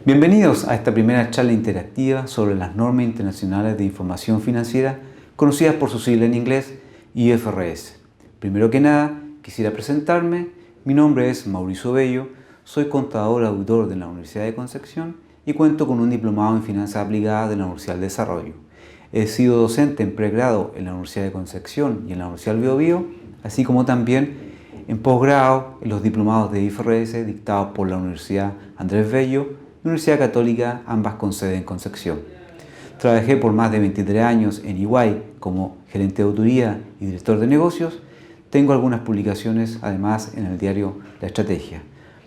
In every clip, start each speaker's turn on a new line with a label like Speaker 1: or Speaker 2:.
Speaker 1: Bienvenidos a esta primera charla interactiva sobre las normas internacionales de información financiera, conocidas por su sigla en inglés IFRS. Primero que nada, quisiera presentarme. Mi nombre es Mauricio Bello, soy contador auditor de la Universidad de Concepción y cuento con un diplomado en Finanzas Aplicadas de la Universidad del Desarrollo. He sido docente en pregrado en la Universidad de Concepción y en la Universidad del Biobío, así como también en posgrado en los diplomados de IFRS dictados por la Universidad Andrés Bello, Universidad Católica, ambas con sede en Concepción. Trabajé por más de 23 años en EY como gerente de autoría y director de negocios. Tengo algunas publicaciones además en el diario La Estrategia.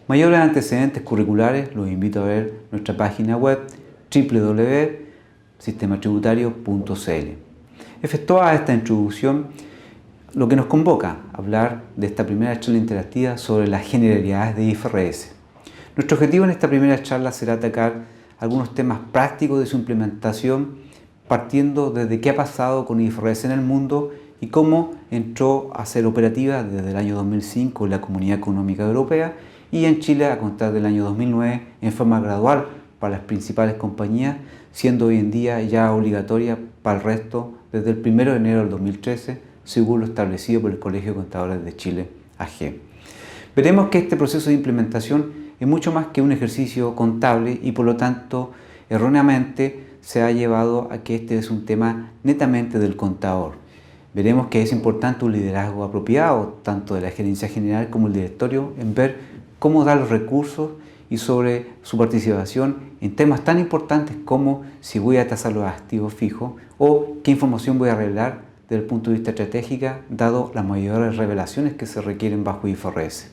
Speaker 1: Mayores antecedentes curriculares los invito a ver nuestra página web www.sistematributario.cl. Efectuada esta introducción, lo que nos convoca a hablar de esta primera charla interactiva sobre las generalidades de IFRS. Nuestro objetivo en esta primera charla será atacar algunos temas prácticos de su implementación, partiendo desde qué ha pasado con IFRS en el mundo y cómo entró a ser operativa desde el año 2005 en la Comunidad Económica Europea y en Chile a contar del año 2009 en forma gradual para las principales compañías, siendo hoy en día ya obligatoria para el resto desde el 1 de enero del 2013, según lo establecido por el Colegio de Contadores de Chile, AG. Veremos que este proceso de implementación es mucho más que un ejercicio contable y por lo tanto erróneamente se ha llevado a que este es un tema netamente del contador. Veremos que es importante un liderazgo apropiado tanto de la gerencia general como el directorio en ver cómo dar los recursos y sobre su participación en temas tan importantes como si voy a tasar los activos fijos o qué información voy a revelar desde el punto de vista estratégico dado las mayores revelaciones que se requieren bajo IFRS.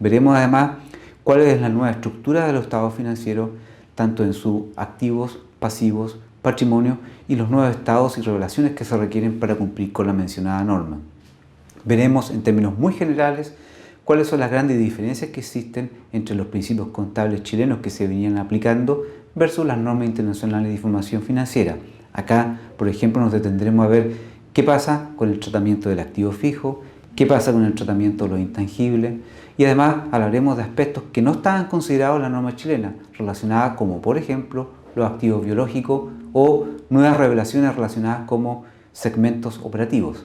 Speaker 1: Veremos además cuál es la nueva estructura de los estados financieros, tanto en sus activos, pasivos, patrimonio y los nuevos estados y revelaciones que se requieren para cumplir con la mencionada norma. Veremos en términos muy generales cuáles son las grandes diferencias que existen entre los principios contables chilenos que se venían aplicando versus las normas internacionales de información financiera. Acá, por ejemplo, nos detendremos a ver qué pasa con el tratamiento del activo fijo, qué pasa con el tratamiento de los intangibles y además hablaremos de aspectos que no estaban considerados en la norma chilena, relacionadas como por ejemplo los activos biológicos o nuevas revelaciones relacionadas como segmentos operativos.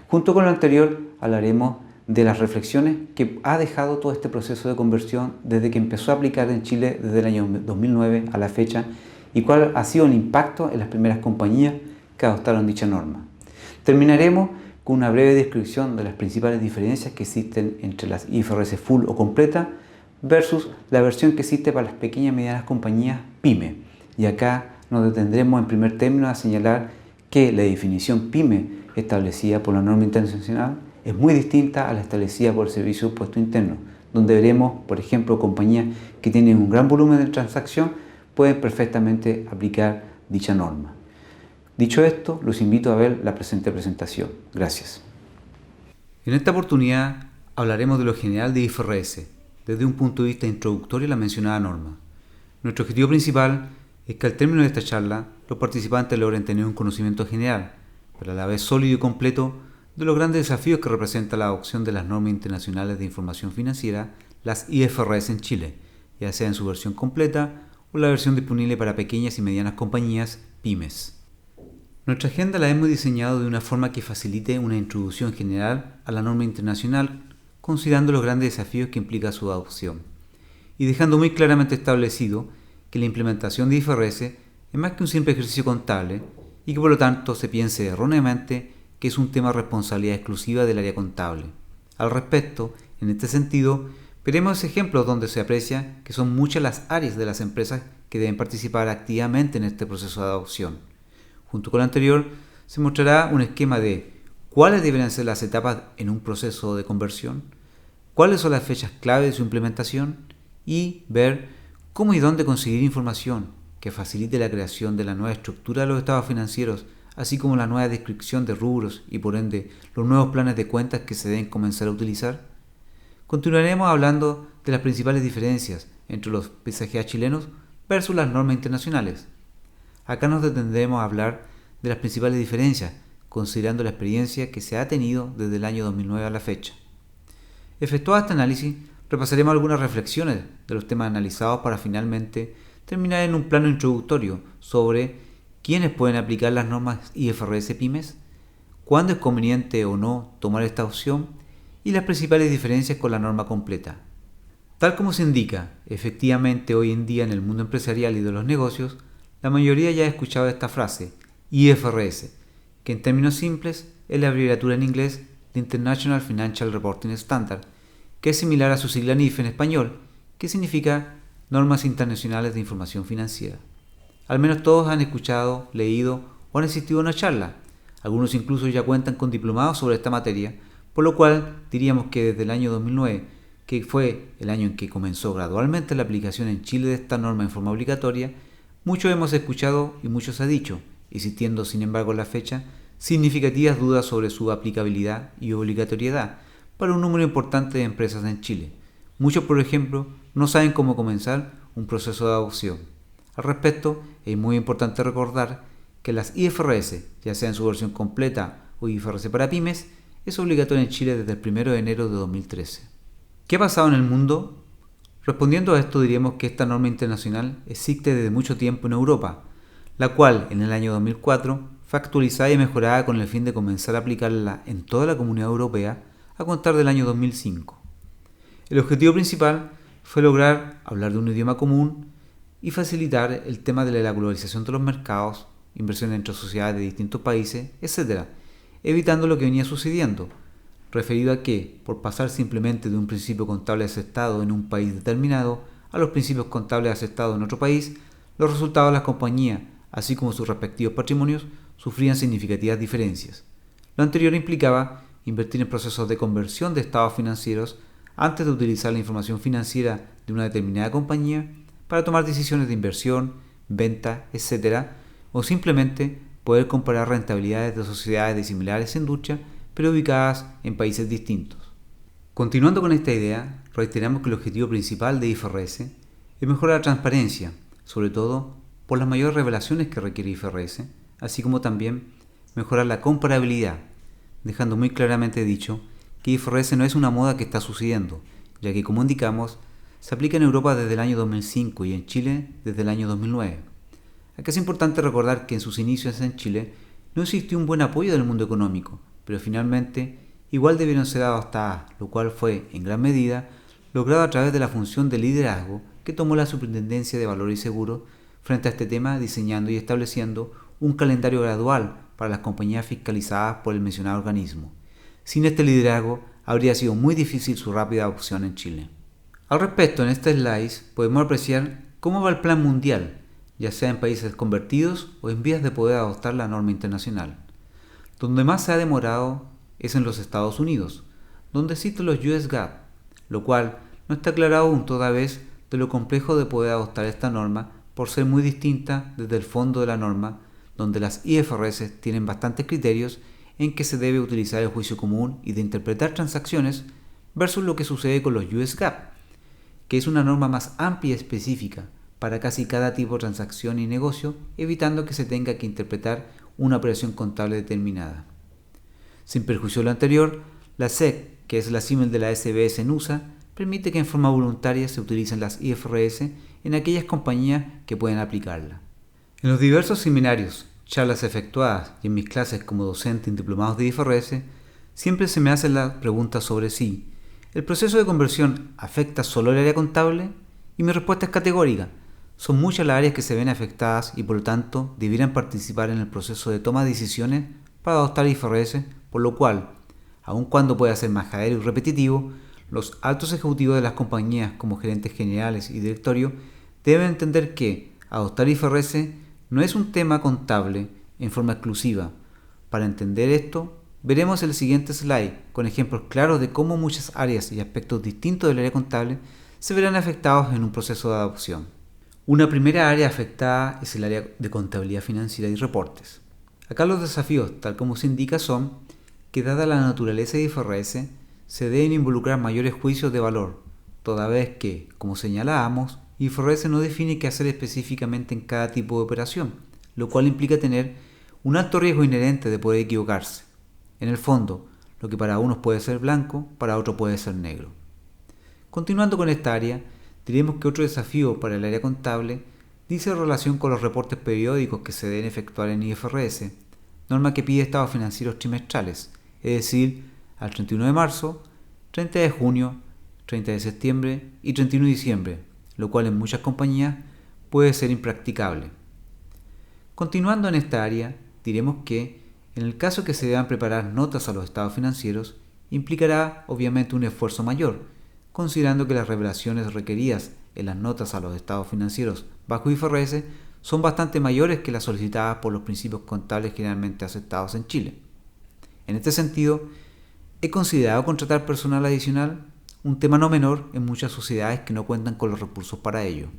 Speaker 1: Junto con lo anterior hablaremos de las reflexiones que ha dejado todo este proceso de conversión desde que empezó a aplicar en Chile desde el año 2009 a la fecha y cuál ha sido el impacto en las primeras compañías que adoptaron dicha norma. Terminaremos con una breve descripción de las principales diferencias que existen entre las IFRS full o completa versus la versión que existe para las pequeñas y medianas compañías PYME. Y acá nos detendremos en primer término a señalar que la definición PYME establecida por la norma internacional es muy distinta a la establecida por el Servicio de Impuesto Interno, donde veremos, por ejemplo, compañías que tienen un gran volumen de transacción pueden perfectamente aplicar dicha norma. Dicho esto, los invito a ver la presente presentación. Gracias. En esta oportunidad hablaremos de lo general de IFRS, desde un punto de vista introductorio a la mencionada norma. Nuestro objetivo principal es que al término de esta charla, los participantes logren tener un conocimiento general, pero a la vez sólido y completo, de los grandes desafíos que representa la adopción de las normas internacionales de información financiera, las IFRS en Chile, ya sea en su versión completa o la versión disponible para pequeñas y medianas compañías, pymes. Nuestra agenda la hemos diseñado de una forma que facilite una introducción general a la norma internacional, considerando los grandes desafíos que implica su adopción, y dejando muy claramente establecido que la implementación de IFRS es más que un simple ejercicio contable y que por lo tanto se piense erróneamente que es un tema de responsabilidad exclusiva del área contable. Al respecto, en este sentido, veremos ejemplos donde se aprecia que son muchas las áreas de las empresas que deben participar activamente en este proceso de adopción. Junto con lo anterior, se mostrará un esquema de cuáles deberían ser las etapas en un proceso de conversión, cuáles son las fechas clave de su implementación y ver cómo y dónde conseguir información que facilite la creación de la nueva estructura de los estados financieros, así como la nueva descripción de rubros y por ende los nuevos planes de cuentas que se deben comenzar a utilizar. Continuaremos hablando de las principales diferencias entre los PCGA chilenos versus las normas internacionales. Acá nos detendremos a hablar de las principales diferencias, considerando la experiencia que se ha tenido desde el año 2009 a la fecha. Efectuado este análisis, repasaremos algunas reflexiones de los temas analizados para finalmente terminar en un plano introductorio sobre quiénes pueden aplicar las normas IFRS Pymes, cuándo es conveniente o no tomar esta opción y las principales diferencias con la norma completa. Tal como se indica, efectivamente hoy en día en el mundo empresarial y de los negocios, la mayoría ya ha escuchado esta frase, IFRS, que en términos simples es la abreviatura en inglés de International Financial Reporting Standard, que es similar a su sigla NIF en español, que significa Normas Internacionales de Información Financiera. Al menos todos han escuchado, leído o han asistido a una charla. Algunos incluso ya cuentan con diplomados sobre esta materia, por lo cual diríamos que desde el año 2009, que fue el año en que comenzó gradualmente la aplicación en Chile de esta norma en forma obligatoria, muchos hemos escuchado y muchos se ha dicho, existiendo sin embargo a la fecha significativas dudas sobre su aplicabilidad y obligatoriedad para un número importante de empresas en Chile. Muchos, por ejemplo, no saben cómo comenzar un proceso de adopción. Al respecto, es muy importante recordar que las IFRS, ya sea en su versión completa o IFRS para pymes, es obligatoria en Chile desde el 1 de enero de 2013. ¿Qué ha pasado en el mundo? Respondiendo a esto diríamos que esta norma internacional existe desde mucho tiempo en Europa, la cual en el año 2004 fue actualizada y mejorada con el fin de comenzar a aplicarla en toda la Comunidad Europea a contar del año 2005. El objetivo principal fue lograr hablar de un idioma común y facilitar el tema de la globalización de los mercados, inversiones entre sociedades de distintos países, etc., evitando lo que venía sucediendo, referido a que, por pasar simplemente de un principio contable aceptado en un país determinado a los principios contables aceptados en otro país, los resultados de las compañías, así como sus respectivos patrimonios, sufrían significativas diferencias. Lo anterior implicaba invertir en procesos de conversión de estados financieros antes de utilizar la información financiera de una determinada compañía para tomar decisiones de inversión, venta, etc., o simplemente poder comparar rentabilidades de sociedades de similares industrias pero ubicadas en países distintos. Continuando con esta idea, reiteramos que el objetivo principal de IFRS es mejorar la transparencia, sobre todo por las mayores revelaciones que requiere IFRS, así como también mejorar la comparabilidad, dejando muy claramente dicho que IFRS no es una moda que está sucediendo, ya que como indicamos, se aplica en Europa desde el año 2005 y en Chile desde el año 2009. Acá es importante recordar que en sus inicios en Chile no existió un buen apoyo del mundo económico, pero finalmente igual debieron ser adoptadas, lo cual fue, en gran medida, logrado a través de la función de liderazgo que tomó la Superintendencia de Valores y Seguros frente a este tema, diseñando y estableciendo un calendario gradual para las compañías fiscalizadas por el mencionado organismo. Sin este liderazgo, habría sido muy difícil su rápida adopción en Chile. Al respecto, en este slide podemos apreciar cómo va el plan mundial, ya sea en países convertidos o en vías de poder adoptar la norma internacional. Donde más se ha demorado es en los Estados Unidos, donde existen los US GAAP, lo cual no está aclarado aún toda vez de lo complejo de poder adoptar esta norma por ser muy distinta desde el fondo de la norma, donde las IFRS tienen bastantes criterios en que se debe utilizar el juicio común y de interpretar transacciones versus lo que sucede con los US GAAP, que es una norma más amplia y específica para casi cada tipo de transacción y negocio, evitando que se tenga que interpretar una operación contable determinada. Sin perjuicio de lo anterior, la SEC, que es la símil de la SBS en USA, permite que en forma voluntaria se utilicen las IFRS en aquellas compañías que pueden aplicarla. En los diversos seminarios, charlas efectuadas y en mis clases como docente en diplomados de IFRS, siempre se me hace la pregunta sobre si ¿el proceso de conversión afecta solo el área contable? Y mi respuesta es categórica. Son muchas las áreas que se ven afectadas y por lo tanto debieran participar en el proceso de toma de decisiones para adoptar IFRS, por lo cual, aun cuando pueda ser majadero y repetitivo, los altos ejecutivos de las compañías como gerentes generales y directorio deben entender que adoptar IFRS no es un tema contable en forma exclusiva. Para entender esto, veremos el siguiente slide con ejemplos claros de cómo muchas áreas y aspectos distintos del área contable se verán afectados en un proceso de adopción. Una primera área afectada es el área de contabilidad financiera y reportes. Acá los desafíos, tal como se indica, son que dada la naturaleza de IFRS, se deben involucrar mayores juicios de valor, toda vez que, como señalábamos, IFRS no define qué hacer específicamente en cada tipo de operación, lo cual implica tener un alto riesgo inherente de poder equivocarse. En el fondo, lo que para unos puede ser blanco, para otros puede ser negro. Continuando con esta área, diremos que otro desafío para el área contable dice relación con los reportes periódicos que se deben efectuar en IFRS, norma que pide estados financieros trimestrales, es decir, al 31 de marzo, 30 de junio, 30 de septiembre y 31 de diciembre, lo cual en muchas compañías puede ser impracticable. Continuando en esta área, diremos que, en el caso que se deban preparar notas a los estados financieros, implicará obviamente un esfuerzo mayor, considerando que las revelaciones requeridas en las notas a los estados financieros bajo IFRS son bastante mayores que las solicitadas por los principios contables generalmente aceptados en Chile. En este sentido, he considerado contratar personal adicional, un tema no menor en muchas sociedades que no cuentan con los recursos para ello.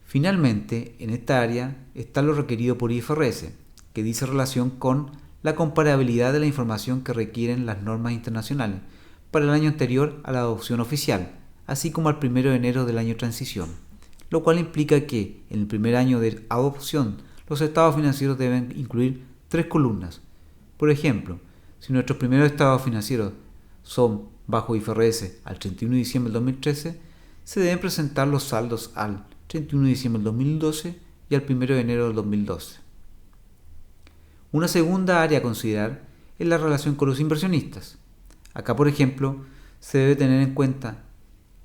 Speaker 1: Finalmente, en esta área está lo requerido por IFRS, que dice relación con la comparabilidad de la información que requieren las normas internacionales para el año anterior a la adopción oficial, así como al 1 de enero del año de transición, lo cual implica que en el primer año de adopción los estados financieros deben incluir 3 columnas. Por ejemplo, si nuestros primeros estados financieros son bajo IFRS al 31 de diciembre del 2013, se deben presentar los saldos al 31 de diciembre del 2012 y al 1 de enero del 2012. Una segunda área a considerar es la relación con los inversionistas. Acá, por ejemplo, se debe tener en cuenta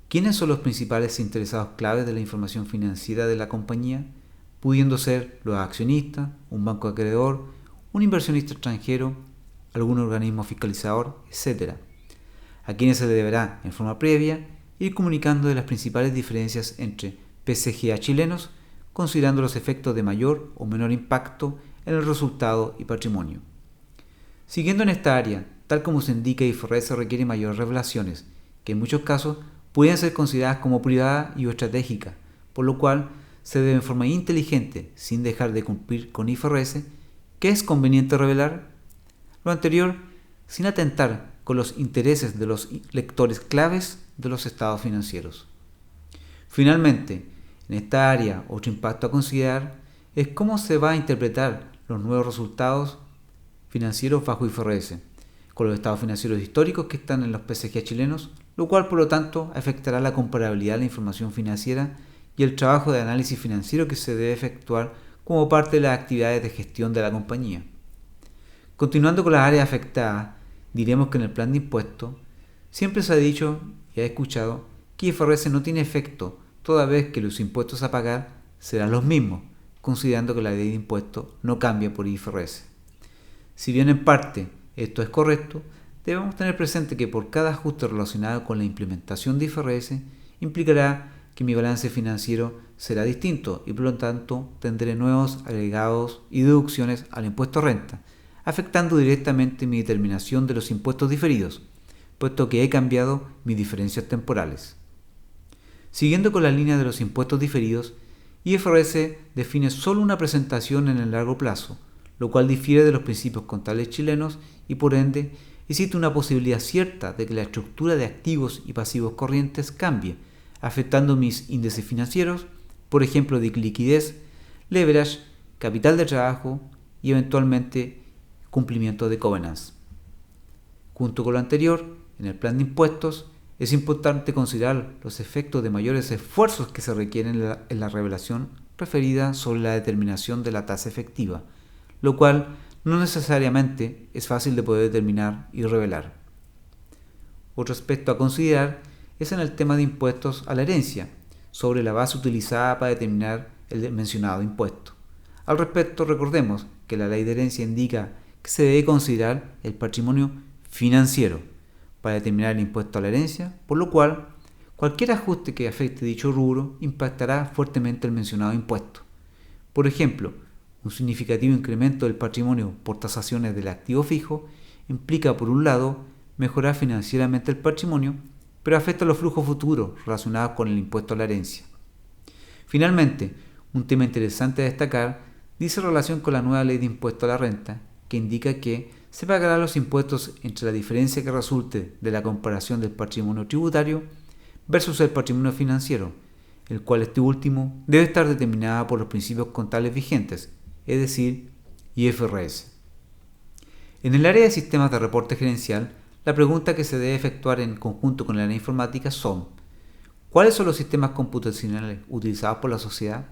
Speaker 1: quiénes son los principales interesados claves de la información financiera de la compañía, pudiendo ser los accionistas, un banco acreedor, un inversionista extranjero, algún organismo fiscalizador, etc., a quienes se deberá, en forma previa, ir comunicando de las principales diferencias entre PCGA chilenos, considerando los efectos de mayor o menor impacto en el resultado y patrimonio. Siguiendo en esta área, tal como se indica, IFRS requiere mayores revelaciones, que en muchos casos pueden ser consideradas como privadas y o estratégicas, por lo cual se debe en forma inteligente, sin dejar de cumplir con IFRS, ¿qué es conveniente revelar? Lo anterior, sin atentar con los intereses de los lectores claves de los estados financieros. Finalmente, en esta área, otro impacto a considerar es cómo se va a interpretar los nuevos resultados financieros bajo IFRS, con los estados financieros históricos que están en los PCGA chilenos, lo cual por lo tanto afectará la comparabilidad de la información financiera y el trabajo de análisis financiero que se debe efectuar como parte de las actividades de gestión de la compañía. Continuando con las áreas afectadas, diremos que en el plan de impuestos siempre se ha dicho y ha escuchado que IFRS no tiene efecto toda vez que los impuestos a pagar serán los mismos, considerando que la ley de impuestos no cambia por IFRS. Si bien en parte esto es correcto, debemos tener presente que por cada ajuste relacionado con la implementación de IFRS implicará que mi balance financiero será distinto y por lo tanto tendré nuevos agregados y deducciones al impuesto a renta, afectando directamente mi determinación de los impuestos diferidos, puesto que he cambiado mis diferencias temporales. Siguiendo con la línea de los impuestos diferidos, IFRS define solo una presentación en el largo plazo, lo cual difiere de los principios contables chilenos y por ende existe una posibilidad cierta de que la estructura de activos y pasivos corrientes cambie, afectando mis índices financieros, por ejemplo de liquidez, leverage, capital de trabajo y eventualmente cumplimiento de covenants. Junto con lo anterior, en el plan de impuestos, es importante considerar los efectos de mayores esfuerzos que se requieren en la revelación referida sobre la determinación de la tasa efectiva, lo cual no necesariamente es fácil de poder determinar y revelar. Otro aspecto a considerar es en el tema de impuestos a la herencia, sobre la base utilizada para determinar el mencionado impuesto. Al respecto, recordemos que la ley de herencia indica que se debe considerar el patrimonio financiero para determinar el impuesto a la herencia, por lo cual cualquier ajuste que afecte dicho rubro impactará fuertemente el mencionado impuesto. Por ejemplo, un significativo incremento del patrimonio por tasaciones del activo fijo implica, por un lado, mejorar financieramente el patrimonio, pero afecta los flujos futuros relacionados con el impuesto a la herencia. Finalmente, un tema interesante a destacar dice relación con la nueva ley de impuesto a la renta, que indica que se pagarán los impuestos entre la diferencia que resulte de la comparación del patrimonio tributario versus el patrimonio financiero, el cual este último debe estar determinado por los principios contables vigentes, es decir, IFRS. En el área de sistemas de reporte gerencial, la pregunta que se debe efectuar en conjunto con el área informática son: ¿cuáles son los sistemas computacionales utilizados por la sociedad?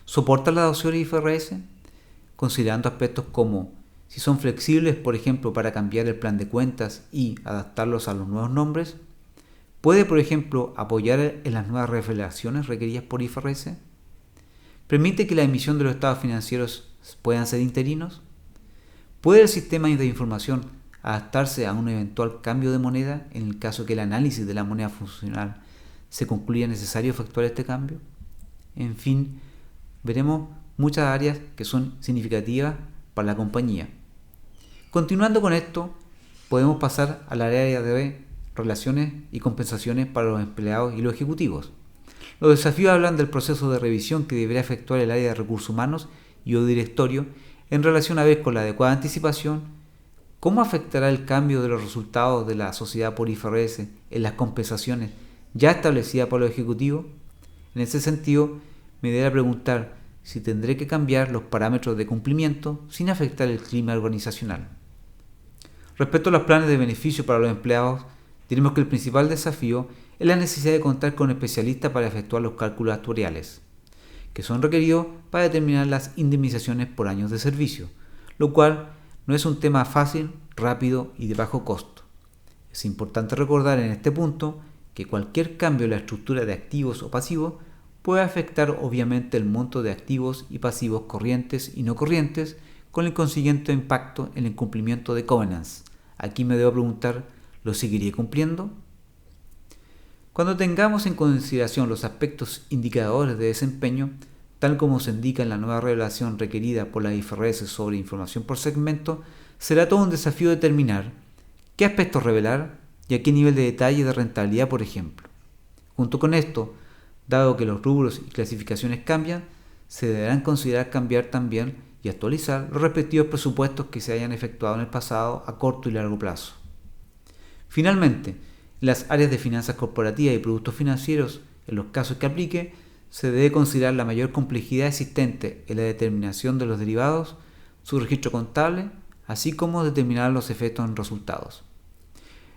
Speaker 1: ¿Soportan la adopción de IFRS? Considerando aspectos como si son flexibles, por ejemplo, para cambiar el plan de cuentas y adaptarlos a los nuevos nombres. ¿Puede, por ejemplo, apoyar en las nuevas revelaciones requeridas por IFRS? ¿Permite que la emisión de los estados financieros puedan ser interinos? ¿Puede el sistema de información adaptarse a un eventual cambio de moneda en el caso que el análisis de la moneda funcional se concluya necesario efectuar este cambio? En fin, veremos muchas áreas que son significativas para la compañía. Continuando con esto, podemos pasar al área de relaciones y compensaciones para los empleados y los ejecutivos. Los desafíos hablan del proceso de revisión que deberá efectuar el área de recursos humanos y o directorio en relación a ver con la adecuada anticipación, cómo afectará el cambio de los resultados de la sociedad por IFRS en las compensaciones ya establecidas por los ejecutivos. En ese sentido, me deberá preguntar si tendré que cambiar los parámetros de cumplimiento sin afectar el clima organizacional. Respecto a los planes de beneficio para los empleados, diremos que el principal desafío es la necesidad de contar con especialistas para efectuar los cálculos actuariales, que son requeridos para determinar las indemnizaciones por años de servicio, lo cual no es un tema fácil, rápido y de bajo costo. Es importante recordar en este punto que cualquier cambio en la estructura de activos o pasivos puede afectar obviamente el monto de activos y pasivos corrientes y no corrientes, con el consiguiente impacto en el cumplimiento de covenants. Aquí me debo preguntar, ¿lo seguiré cumpliendo? Cuando tengamos en consideración los aspectos indicadores de desempeño, tal como se indica en la nueva revelación requerida por la IFRS sobre información por segmento, será todo un desafío determinar qué aspectos revelar y a qué nivel de detalle de rentabilidad, por ejemplo. Junto con esto, dado que los rubros y clasificaciones cambian, se deberán considerar cambiar también y actualizar los respectivos presupuestos que se hayan efectuado en el pasado a corto y largo plazo. Finalmente, en las áreas de finanzas corporativas y productos financieros, en los casos que aplique, se debe considerar la mayor complejidad existente en la determinación de los derivados, su registro contable, así como determinar los efectos en resultados.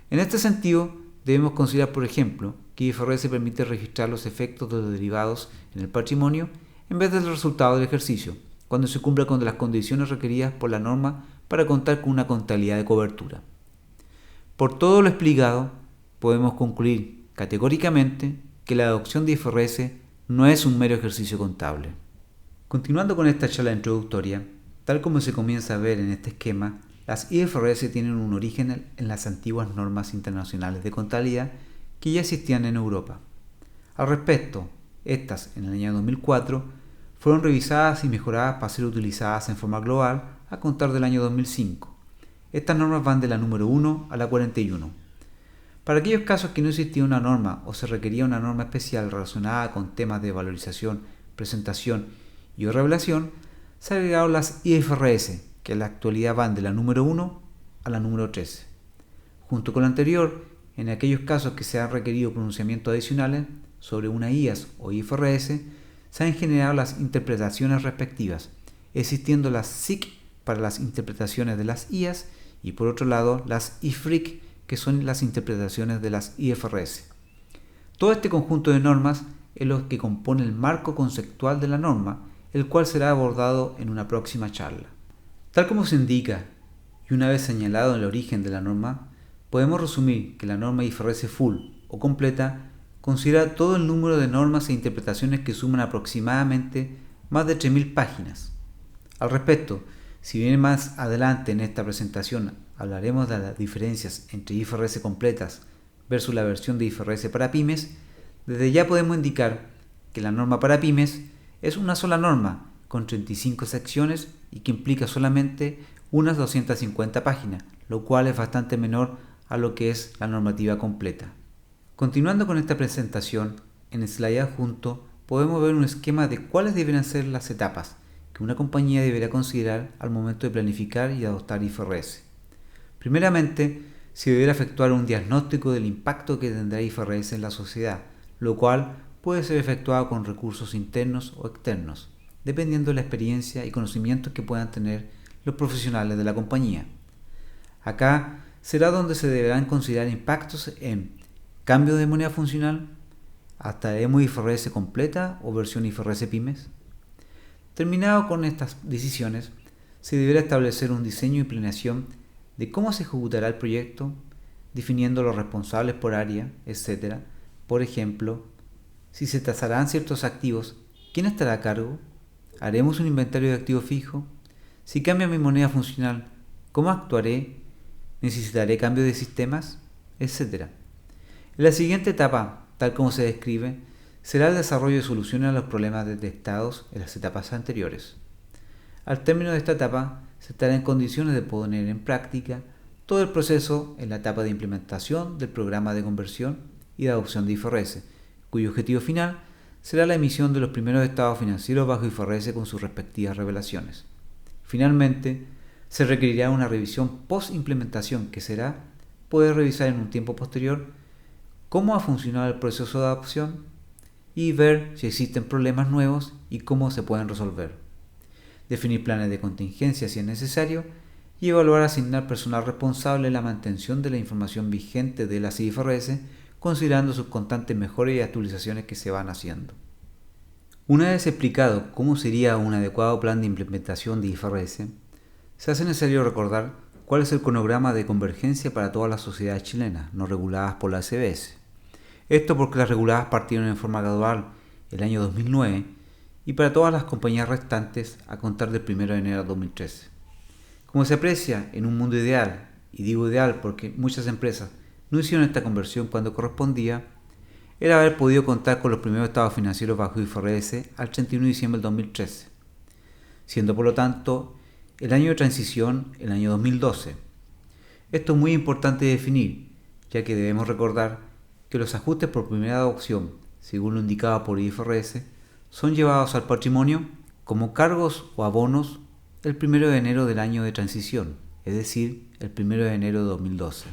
Speaker 1: En este sentido, debemos considerar, por ejemplo, que IFRS permite registrar los efectos de los derivados en el patrimonio en vez del resultado del ejercicio, cuando se cumpla con las condiciones requeridas por la norma para contar con una contabilidad de cobertura. Por todo lo explicado, podemos concluir categóricamente que la adopción de IFRS no es un mero ejercicio contable. Continuando con esta charla introductoria, tal como se comienza a ver en este esquema, las IFRS tienen un origen en las antiguas normas internacionales de contabilidad que ya existían en Europa. Al respecto, estas, en el año 2004, fueron revisadas y mejoradas para ser utilizadas en forma global a contar del año 2005. Estas normas van de la número 1 a la 41. Para aquellos casos que no existía una norma o se requería una norma especial relacionada con temas de valorización, presentación y o revelación, se agregaron las IFRS, que en la actualidad van de la número 1 a la número 13. Junto con lo anterior, en aquellos casos que se han requerido pronunciamientos adicionales sobre una IAS o IFRS, se han generado las interpretaciones respectivas, existiendo las SIC para las interpretaciones de las IAS y por otro lado las IFRIC, que son las interpretaciones de las IFRS. Todo este conjunto de normas es lo que compone el marco conceptual de la norma, el cual será abordado en una próxima charla. Tal como se indica, y una vez señalado el origen de la norma, podemos resumir que la norma IFRS Full o completa considera todo el número de normas e interpretaciones que suman aproximadamente más de 3.000 páginas. Al respecto, si bien más adelante en esta presentación hablaremos de las diferencias entre IFRS completas versus la versión de IFRS para pymes, desde ya podemos indicar que la norma para pymes es una sola norma con 35 secciones y que implica solamente unas 250 páginas, lo cual es bastante menor a lo que es la normativa completa. Continuando con esta presentación, en el slide adjunto podemos ver un esquema de cuáles deberán ser las etapas que una compañía deberá considerar al momento de planificar y adoptar IFRS. Primeramente, se deberá efectuar un diagnóstico del impacto que tendrá IFRS en la sociedad, lo cual puede ser efectuado con recursos internos o externos, dependiendo de la experiencia y conocimientos que puedan tener los profesionales de la compañía. Acá será donde se deberán considerar impactos en cambio de moneda funcional, adaptaremos IFRS completa o versión IFRS Pymes. Terminado con estas decisiones, se deberá establecer un diseño y planeación de cómo se ejecutará el proyecto, definiendo los responsables por área, etc. Por ejemplo, si se tasarán ciertos activos, ¿quién estará a cargo? ¿Haremos un inventario de activo fijo? Si cambia mi moneda funcional, ¿cómo actuaré? ¿Necesitaré cambio de sistemas? Etcétera. En la siguiente etapa, tal como se describe, será el desarrollo de soluciones a los problemas detectados en las etapas anteriores. Al término de esta etapa, se estará en condiciones de poner en práctica todo el proceso en la etapa de implementación del programa de conversión y de adopción de IFRS, cuyo objetivo final será la emisión de los primeros estados financieros bajo IFRS con sus respectivas revelaciones. Finalmente, se requerirá una revisión post-implementación que será poder revisar en un tiempo posterior cómo ha funcionado el proceso de adopción y ver si existen problemas nuevos y cómo se pueden resolver. Definir planes de contingencia si es necesario y evaluar asignar personal responsable en la mantención de la información vigente de las IFRS, considerando sus constantes mejoras y actualizaciones que se van haciendo. Una vez explicado cómo sería un adecuado plan de implementación de IFRS, se hace necesario recordar cuál es el cronograma de convergencia para todas las sociedades chilenas no reguladas por la SBS. Esto porque las reguladas partieron en forma gradual el año 2009 y para todas las compañías restantes a contar del 1 de enero de 2013. Como se aprecia en un mundo ideal, y digo ideal porque muchas empresas no hicieron esta conversión cuando correspondía, era haber podido contar con los primeros estados financieros bajo IFRS al 31 de diciembre del 2013, siendo por lo tanto el año de transición el año 2012. Esto es muy importante de definir, ya que debemos recordar que los ajustes por primera adopción, según lo indicado por IFRS, son llevados al patrimonio como cargos o abonos el 1 de enero del año de transición, es decir, el 1 de enero de 2012.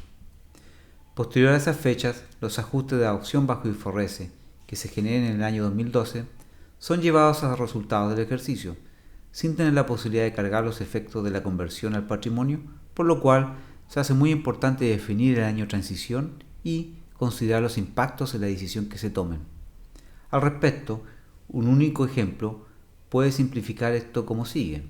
Speaker 1: Posterior a esas fechas, los ajustes de adopción bajo IFRS que se generen en el año 2012 son llevados a los resultados del ejercicio, sin tener la posibilidad de cargar los efectos de la conversión al patrimonio, por lo cual se hace muy importante definir el año de transición y considerar los impactos en la decisión que se tomen. Al respecto, un único ejemplo puede simplificar esto como sigue.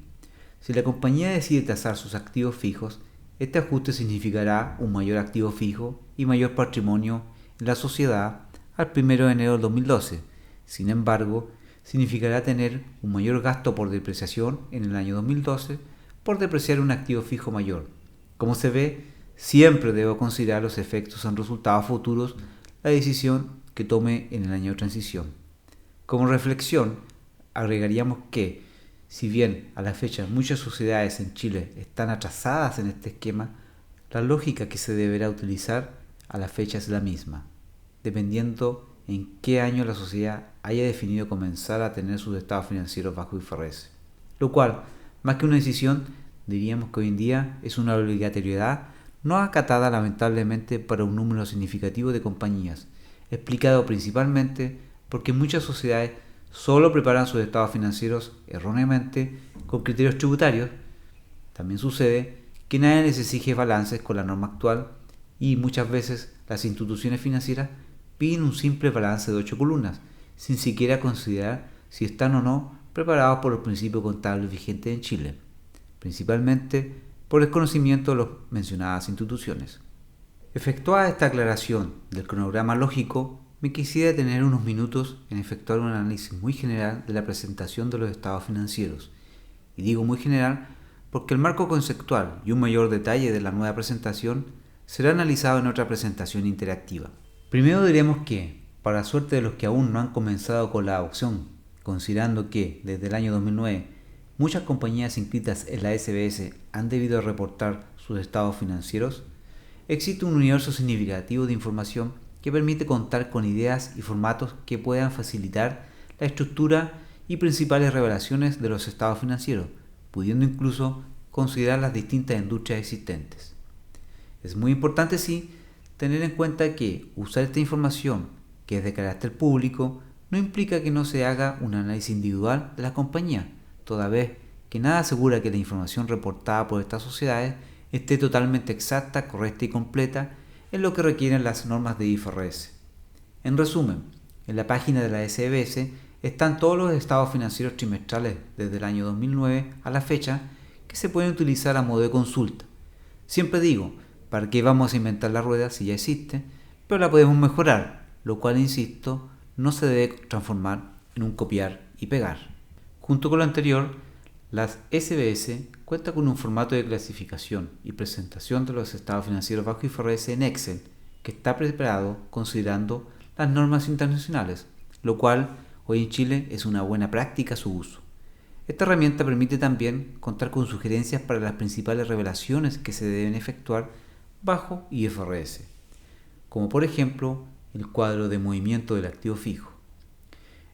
Speaker 1: Si la compañía decide tasar sus activos fijos, este ajuste significará un mayor activo fijo y mayor patrimonio en la sociedad al 1 de enero del 2012. Sin embargo, significará tener un mayor gasto por depreciación en el año 2012 por depreciar un activo fijo mayor. Como se ve, siempre debo considerar los efectos en resultados futuros la decisión que tome en el año de transición. Como reflexión, agregaríamos que, si bien a la fecha muchas sociedades en Chile están atrasadas en este esquema, la lógica que se deberá utilizar a la fecha es la misma, dependiendo en qué año la sociedad haya definido comenzar a tener sus estados financieros bajo IFRS. Lo cual, más que una decisión, diríamos que hoy en día es una obligatoriedad no acatada lamentablemente para un número significativo de compañías, explicado principalmente porque muchas sociedades solo preparan sus estados financieros erróneamente con criterios tributarios. También sucede que nadie les exige balances con la norma actual y muchas veces las instituciones financieras piden un simple balance de 8 columnas, sin siquiera considerar si están o no preparados por los principios contables vigentes en Chile, principalmente por desconocimiento de las mencionadas instituciones. Efectuada esta aclaración del cronograma lógico, me quisiera detener unos minutos en efectuar un análisis muy general de la presentación de los estados financieros. Y digo muy general porque el marco conceptual y un mayor detalle de la nueva presentación será analizado en otra presentación interactiva. Primero diremos que, para suerte de los que aún no han comenzado con la adopción, considerando que, desde el año 2009, muchas compañías inscritas en la SBS han debido reportar sus estados financieros, existe un universo significativo de información que permite contar con ideas y formatos que puedan facilitar la estructura y principales revelaciones de los estados financieros, pudiendo incluso considerar las distintas industrias existentes. Es muy importante, sí, tener en cuenta que usar esta información, que es de carácter público, no implica que no se haga un análisis individual de la compañía, toda vez que nada asegura que la información reportada por estas sociedades esté totalmente exacta, correcta y completa en lo que requieren las normas de IFRS. En resumen, en la página de la SBS están todos los estados financieros trimestrales desde el año 2009 a la fecha que se pueden utilizar a modo de consulta. Siempre digo, ¿para qué vamos a inventar la rueda si ya existe? Pero la podemos mejorar, lo cual, insisto, no se debe transformar en un copiar y pegar. Junto con lo anterior, la SBS cuenta con un formato de clasificación y presentación de los estados financieros bajo IFRS en Excel, que está preparado considerando las normas internacionales, lo cual hoy en Chile es una buena práctica su uso. Esta herramienta permite también contar con sugerencias para las principales revelaciones que se deben efectuar bajo IFRS, como por ejemplo el cuadro de movimiento del activo fijo.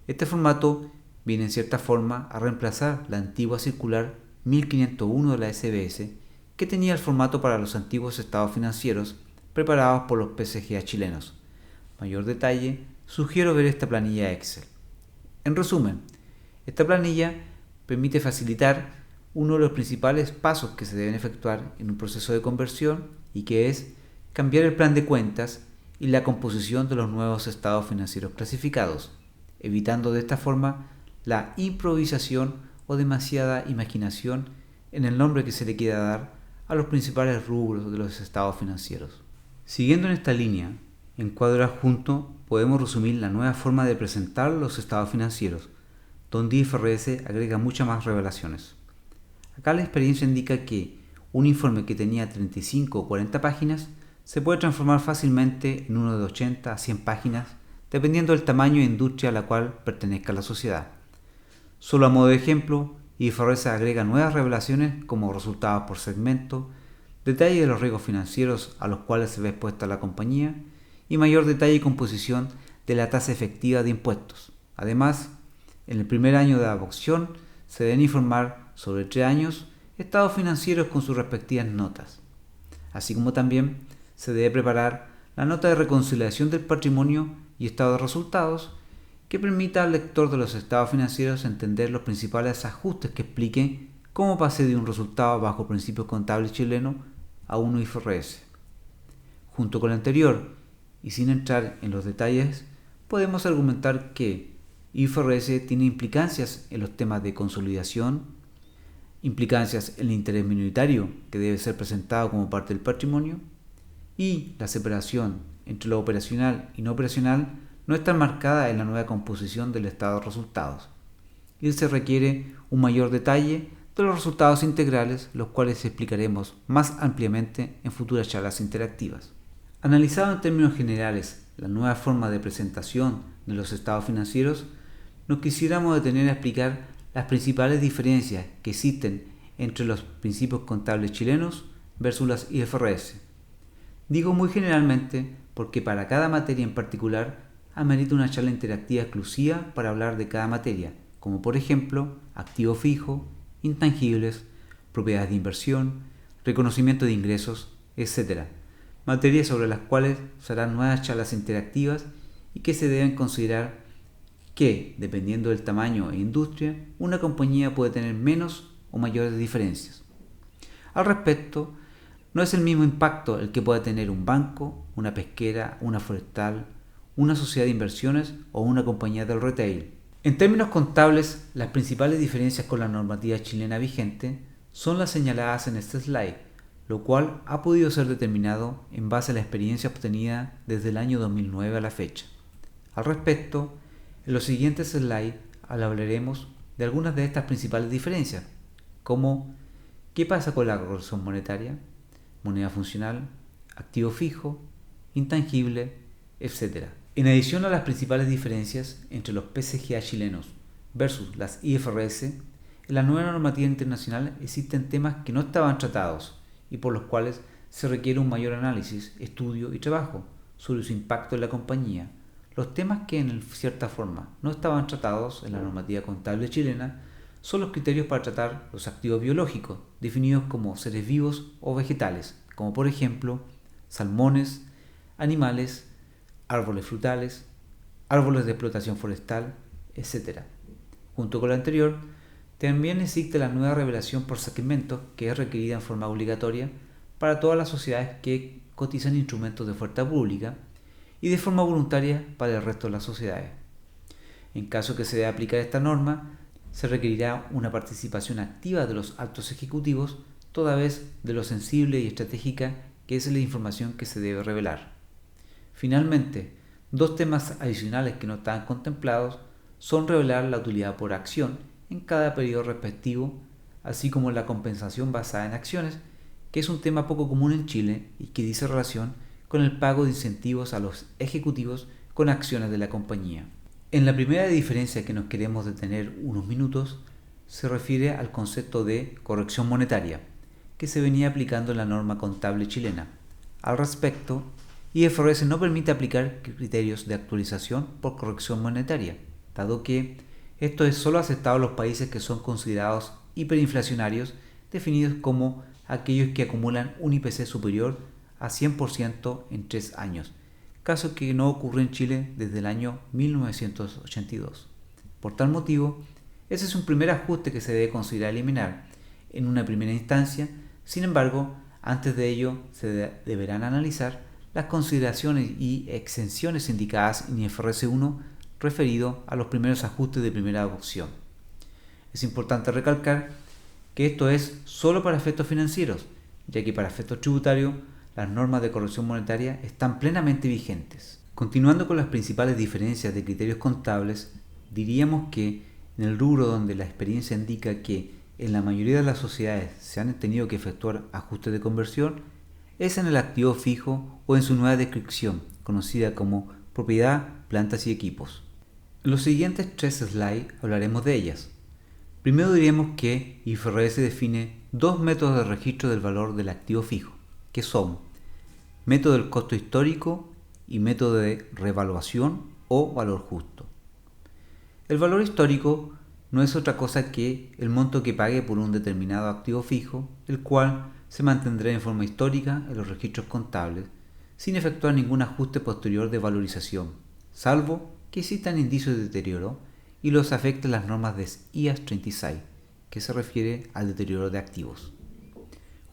Speaker 1: Este formato viene en cierta forma a reemplazar la antigua circular 1501 de la SBS, que tenía el formato para los antiguos estados financieros preparados por los PCGA chilenos. Mayor detalle, sugiero ver esta planilla Excel. En resumen, esta planilla permite facilitar uno de los principales pasos que se deben efectuar en un proceso de conversión y que es cambiar el plan de cuentas y la composición de los nuevos estados financieros clasificados, evitando de esta forma la improvisación o demasiada imaginación en el nombre que se le quiera dar a los principales rubros de los estados financieros. Siguiendo en esta línea, en cuadro adjunto podemos resumir la nueva forma de presentar los estados financieros, donde IFRS agrega muchas más revelaciones. Acá la experiencia indica que un informe que tenía 35 o 40 páginas se puede transformar fácilmente en uno de 80 a 100 páginas, dependiendo del tamaño e industria a la cual pertenezca la sociedad. Solo a modo de ejemplo, IFRS agrega nuevas revelaciones como resultados por segmento, detalle de los riesgos financieros a los cuales se ve expuesta la compañía y mayor detalle y composición de la tasa efectiva de impuestos. Además, en el primer año de adopción se deben informar sobre 3 años estados financieros con sus respectivas notas, así como también se debe preparar la nota de reconciliación del patrimonio y estado de resultados que permita al lector de los estados financieros entender los principales ajustes que expliquen cómo pasé de un resultado bajo principios contables chilenos a uno IFRS. Junto con lo anterior, y sin entrar en los detalles, podemos argumentar que IFRS tiene implicancias en los temas de consolidación, implicancias en el interés minoritario que debe ser presentado como parte del patrimonio, y la separación entre lo operacional y no operacional no está marcada en la nueva composición del estado de resultados, y se requiere un mayor detalle de los resultados integrales, los cuales explicaremos más ampliamente en futuras charlas interactivas. Analizado en términos generales la nueva forma de presentación de los estados financieros, nos quisiéramos detener a explicar las principales diferencias que existen entre los principios contables chilenos versus las IFRS. Digo muy generalmente porque para cada materia en particular amerita una charla interactiva exclusiva para hablar de cada materia, como por ejemplo activo fijo, intangibles, propiedades de inversión, reconocimiento de ingresos, etc. Materias sobre las cuales se harán nuevas charlas interactivas y que se deben considerar que, dependiendo del tamaño e industria, una compañía puede tener menos o mayores diferencias. Al respecto, no es el mismo impacto el que pueda tener un banco, una pesquera, una forestal, una sociedad de inversiones o una compañía del retail. En términos contables, las principales diferencias con la normativa chilena vigente son las señaladas en este slide, lo cual ha podido ser determinado en base a la experiencia obtenida desde el año 2009 a la fecha. Al respecto, en los siguientes slides hablaremos de algunas de estas principales diferencias, como qué pasa con la corrección monetaria, moneda funcional, activo fijo, intangible, etc. En adición a las principales diferencias entre los PCGA chilenos versus las IFRS, en la nueva normativa internacional existen temas que no estaban tratados y por los cuales se requiere un mayor análisis, estudio y trabajo sobre su impacto en la compañía. Los temas que en cierta forma no estaban tratados en la normativa contable chilena son los criterios para tratar los activos biológicos, definidos como seres vivos o vegetales, como por ejemplo salmones, animales, árboles frutales, árboles de explotación forestal, etc. Junto con lo anterior, también existe la nueva revelación por segmentos que es requerida en forma obligatoria para todas las sociedades que cotizan instrumentos de oferta pública y de forma voluntaria para el resto de las sociedades. En caso que se deba aplicar esta norma, se requerirá una participación activa de los altos ejecutivos, toda vez de lo sensible y estratégica que es la información que se debe revelar. Finalmente, dos temas adicionales que no estaban contemplados son revelar la utilidad por acción en cada periodo respectivo, así como la compensación basada en acciones, que es un tema poco común en Chile y que dice relación con el pago de incentivos a los ejecutivos con acciones de la compañía. En la primera diferencia que nos queremos detener unos minutos se refiere al concepto de corrección monetaria, que se venía aplicando en la norma contable chilena. Al respecto, IFRS no permite aplicar criterios de actualización por corrección monetaria, dado que esto es solo aceptado en los países que son considerados hiperinflacionarios, definidos como aquellos que acumulan un IPC superior a 100% en 3 años, caso que no ocurre en Chile desde el año 1982. Por tal motivo, ese es un primer ajuste que se debe considerar eliminar en una primera instancia. Sin embargo, antes de ello se deberán analizar las consideraciones y exenciones indicadas en IFRS 1 referido a los primeros ajustes de primera opción. Es importante recalcar que esto es solo para efectos financieros, ya que para efectos tributarios las normas de corrección monetaria están plenamente vigentes. Continuando con las principales diferencias de criterios contables, diríamos que en el rubro donde la experiencia indica que en la mayoría de las sociedades se han tenido que efectuar ajustes de conversión, es en el activo fijo o en su nueva descripción, conocida como propiedad, plantas y equipos. En los siguientes 3 slides hablaremos de ellas. Primero diríamos que IFRS define dos métodos de registro del valor del activo fijo, que son método del costo histórico y método de revaluación o valor justo. El valor histórico no es otra cosa que el monto que pague por un determinado activo fijo, el cual se mantendrá en forma histórica en los registros contables, sin efectuar ningún ajuste posterior de valorización, salvo que existan indicios de deterioro y los afecten las normas de IAS 36, que se refiere al deterioro de activos.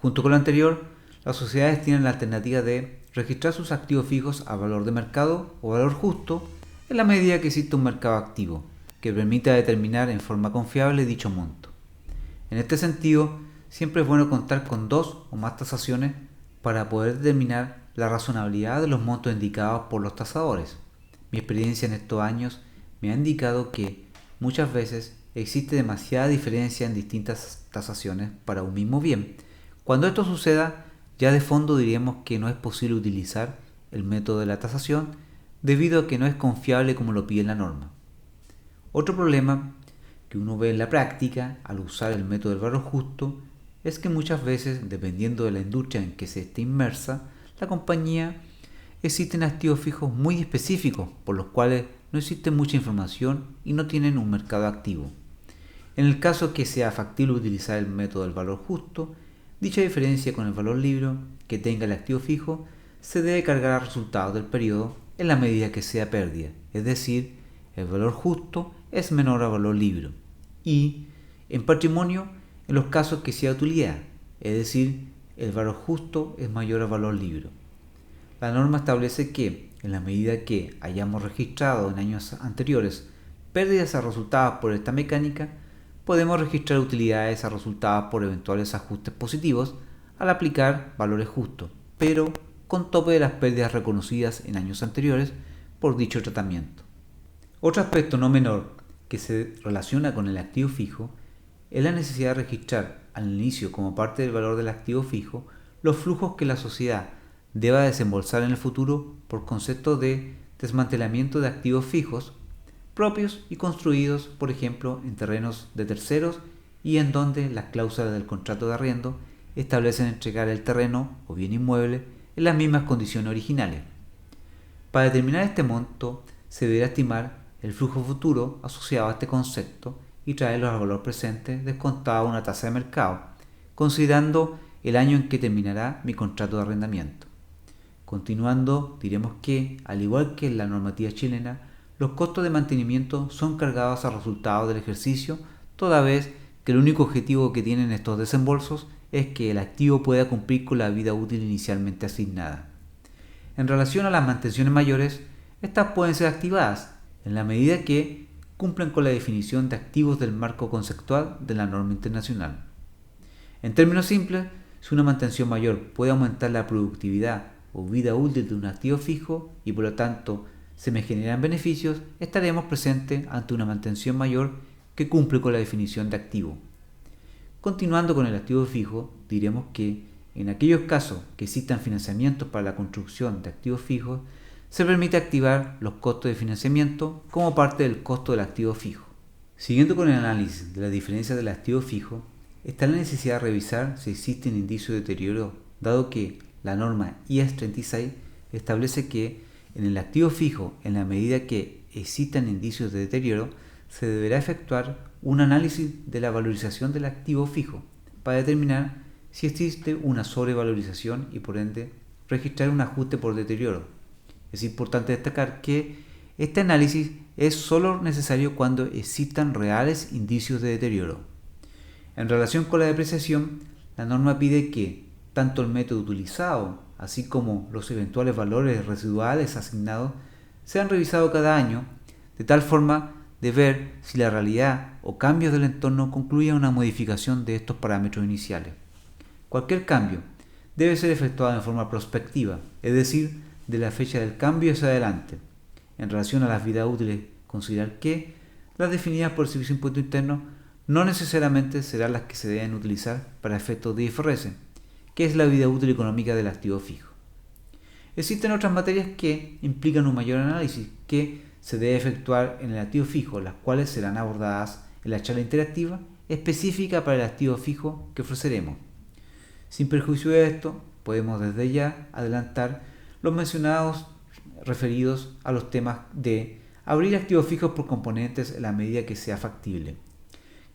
Speaker 1: Junto con lo anterior, las sociedades tienen la alternativa de registrar sus activos fijos a valor de mercado o valor justo en la medida que existe un mercado activo que permita determinar en forma confiable dicho monto. En este sentido, siempre es bueno contar con 2 o más tasaciones para poder determinar la razonabilidad de los montos indicados por los tasadores. Mi experiencia en estos años me ha indicado que muchas veces existe demasiada diferencia en distintas tasaciones para un mismo bien. Cuando esto suceda, ya de fondo diríamos que no es posible utilizar el método de la tasación debido a que no es confiable como lo pide la norma. Otro problema que uno ve en la práctica al usar el método del valor justo es que muchas veces, dependiendo de la industria en que se esté inmersa la compañía, existen activos fijos muy específicos por los cuales no existe mucha información y no tienen un mercado activo. En el caso que sea factible utilizar el método del valor justo, dicha diferencia con el valor libro que tenga el activo fijo se debe cargar a resultados del periodo en la medida que sea pérdida, es decir, el valor justo es menor al valor libro, y en patrimonio en los casos que sea utilidad, es decir, el valor justo es mayor al valor libro. La norma establece que, en la medida que hayamos registrado en años anteriores pérdidas resultadas por esta mecánica, podemos registrar utilidades resultadas por eventuales ajustes positivos al aplicar valores justos, pero con tope de las pérdidas reconocidas en años anteriores por dicho tratamiento. Otro aspecto no menor que se relaciona con el activo fijo es la necesidad de registrar al inicio como parte del valor del activo fijo los flujos que la sociedad deba desembolsar en el futuro por concepto de desmantelamiento de activos fijos propios y construidos, por ejemplo, en terrenos de terceros y en donde las cláusulas del contrato de arriendo establecen entregar el terreno o bien inmueble en las mismas condiciones originales. Para determinar este monto se deberá estimar el flujo futuro asociado a este concepto y traerlo al valor presente descontado a una tasa de mercado, considerando el año en que terminará mi contrato de arrendamiento. Continuando, diremos que, al igual que en la normativa chilena, los costos de mantenimiento son cargados a resultados del ejercicio, toda vez que el único objetivo que tienen estos desembolsos es que el activo pueda cumplir con la vida útil inicialmente asignada. En relación a las mantenciones mayores, estas pueden ser activadas en la medida que cumplen con la definición de activos del marco conceptual de la norma internacional. En términos simples, si una mantención mayor puede aumentar la productividad o vida útil de un activo fijo y por lo tanto se me generan beneficios, estaremos presentes ante una mantención mayor que cumple con la definición de activo. Continuando con el activo fijo, diremos que en aquellos casos que existan financiamientos para la construcción de activos fijos, se permite activar los costos de financiamiento como parte del costo del activo fijo. Siguiendo con el análisis de las diferencias del activo fijo, está la necesidad de revisar si existen indicios de deterioro, dado que la norma IAS 36 establece que en el activo fijo, en la medida que existan indicios de deterioro, se deberá efectuar un análisis de la valorización del activo fijo para determinar si existe una sobrevalorización y por ende registrar un ajuste por deterioro. Es importante destacar que este análisis es solo necesario cuando existan reales indicios de deterioro. En relación con la depreciación, la norma pide que tanto el método utilizado, así como los eventuales valores residuales asignados, sean revisados cada año, de tal forma de ver si la realidad o cambios del entorno concluyen una modificación de estos parámetros iniciales. Cualquier cambio debe ser efectuado en forma prospectiva, es decir, de la fecha del cambio hacia adelante. En relación a las vidas útiles, considerar que las definidas por el Servicio de Impuesto Interno no necesariamente serán las que se deben utilizar para efectos de IFRS, que es la vida útil económica del activo fijo. Existen otras materias que implican un mayor análisis que se debe efectuar en el activo fijo, las cuales serán abordadas en la charla interactiva específica para el activo fijo que ofreceremos. Sin perjuicio de esto, podemos desde ya adelantar los mencionados referidos a los temas de abrir activos fijos por componentes en la medida que sea factible.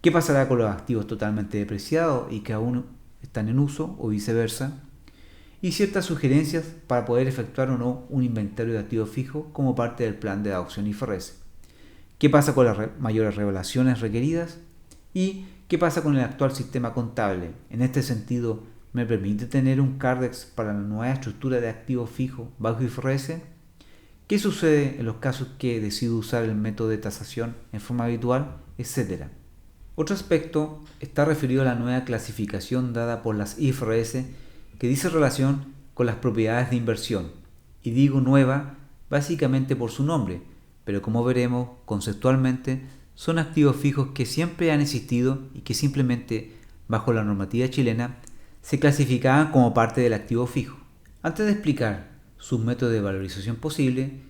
Speaker 1: ¿Qué pasará con los activos totalmente depreciados y que aún están en uso o viceversa? Y ciertas sugerencias para poder efectuar o no un inventario de activos fijos como parte del plan de adopción IFRS. ¿Qué pasa con las mayores revelaciones requeridas? ¿Y qué pasa con el actual sistema contable? En este sentido, ¿me permite tener un CARDEX para la nueva estructura de activos fijos bajo IFRS? ¿Qué sucede en los casos que decido usar el método de tasación en forma habitual? Etcétera. Otro aspecto está referido a la nueva clasificación dada por las IFRS que dice relación con las propiedades de inversión. Y digo nueva básicamente por su nombre, pero como veremos conceptualmente son activos fijos que siempre han existido y que simplemente bajo la normativa chilena se clasificaban como parte del activo fijo. Antes de explicar sus métodos de valorización posible,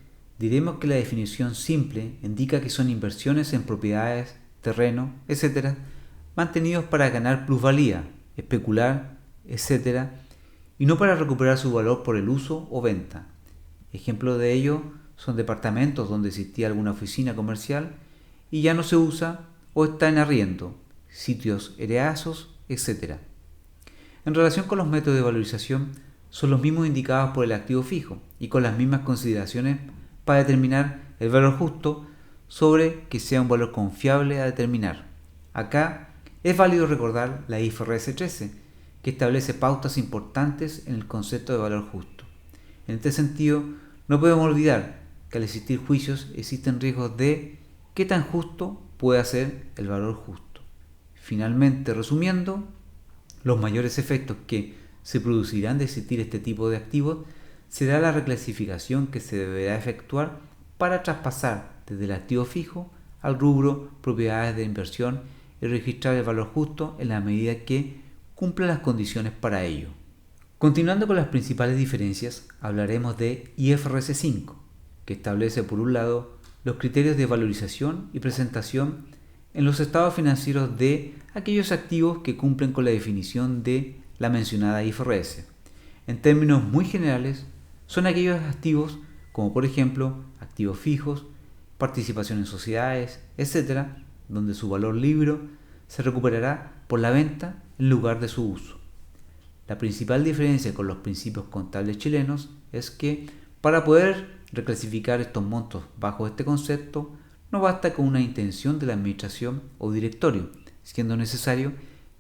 Speaker 1: diremos que la definición simple indica que son inversiones en propiedades, terreno, etc., mantenidos para ganar plusvalía, especular, etc., y no para recuperar su valor por el uso o venta. Ejemplo de ello son departamentos donde existía alguna oficina comercial y ya no se usa o está en arriendo, sitios heredazos, etc. En relación con los métodos de valorización, son los mismos indicados por el activo fijo y con las mismas consideraciones para determinar el valor justo sobre que sea un valor confiable a determinar. Acá es válido recordar la IFRS 13, que establece pautas importantes en el concepto de valor justo. En este sentido, no podemos olvidar que al existir juicios existen riesgos de qué tan justo puede ser el valor justo. Finalmente, resumiendo, los mayores efectos que se producirán de existir este tipo de activos será la reclasificación que se deberá efectuar para traspasar desde el activo fijo al rubro propiedades de inversión y registrar el valor justo en la medida que cumpla las condiciones para ello. Continuando con las principales diferencias, hablaremos de IFRS 5, que establece por un lado los criterios de valorización y presentación en los estados financieros de aquellos activos que cumplen con la definición de la mencionada IFRS. En términos muy generales, son aquellos activos como por ejemplo activos fijos, participación en sociedades, etc., donde su valor libro se recuperará por la venta en lugar de su uso. La principal diferencia con los principios contables chilenos es que para poder reclasificar estos montos bajo este concepto no basta con una intención de la administración o directorio, siendo necesario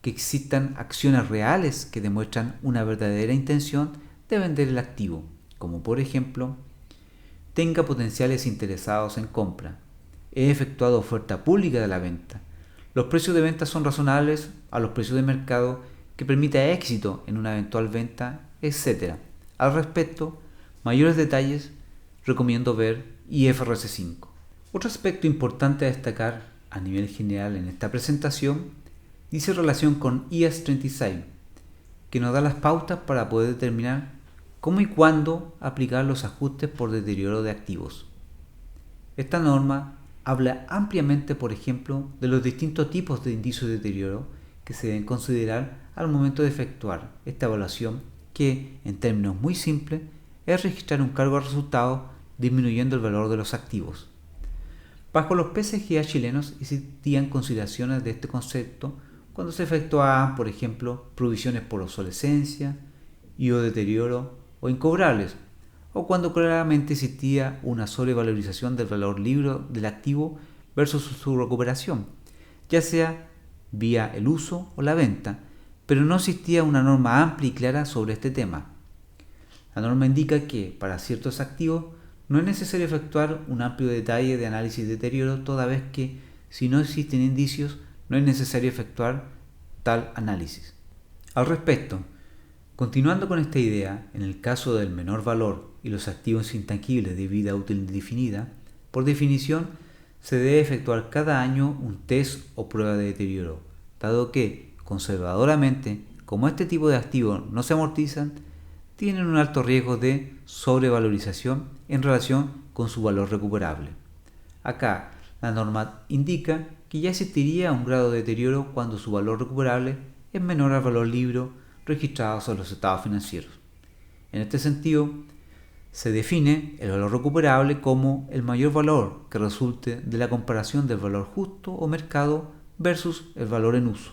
Speaker 1: que existan acciones reales que demuestran una verdadera intención de vender el activo, como por ejemplo, tenga potenciales interesados en compra, he efectuado oferta pública de la venta, los precios de venta son razonables a los precios de mercado que permita éxito en una eventual venta, etc. Al respecto, mayores detalles recomiendo ver IFRS 5. Otro aspecto importante a destacar a nivel general en esta presentación dice relación con IAS 36, que nos da las pautas para poder determinar cómo y cuándo aplicar los ajustes por deterioro de activos. Esta norma habla ampliamente, por ejemplo, de los distintos tipos de indicios de deterioro que se deben considerar al momento de efectuar esta evaluación, que, en términos muy simples, es registrar un cargo a resultados disminuyendo el valor de los activos. Bajo los PCGA chilenos existían consideraciones de este concepto cuando se efectuaban, por ejemplo, provisiones por obsolescencia y o deterioro o incobrables, o cuando claramente existía una sobrevalorización del valor libre del activo versus su recuperación, ya sea vía el uso o la venta, pero no existía una norma amplia y clara sobre este tema. La norma indica que para ciertos activos no es necesario efectuar un amplio detalle de análisis de deterioro, toda vez que si no existen indicios no es necesario efectuar tal análisis. Al respecto, continuando con esta idea, en el caso del menor valor y los activos intangibles de vida útil indefinida, por definición se debe efectuar cada año un test o prueba de deterioro, dado que, conservadoramente, como este tipo de activos no se amortizan, tienen un alto riesgo de sobrevalorización en relación con su valor recuperable. Acá, la norma indica que ya existiría un grado de deterioro cuando su valor recuperable es menor al valor libre registrado sobre los estados financieros. En este sentido, se define el valor recuperable como el mayor valor que resulte de la comparación del valor justo o mercado versus el valor en uso.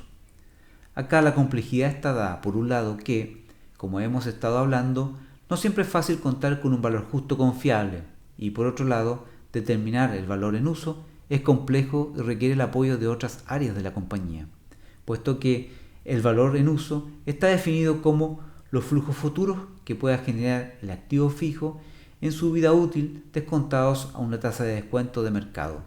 Speaker 1: Acá la complejidad está dada, por un lado, que, como hemos estado hablando, no siempre es fácil contar con un valor justo confiable, y por otro lado, determinar el valor en uso es complejo y requiere el apoyo de otras áreas de la compañía, puesto que el valor en uso está definido como los flujos futuros que pueda generar el activo fijo en su vida útil descontados a una tasa de descuento de mercado.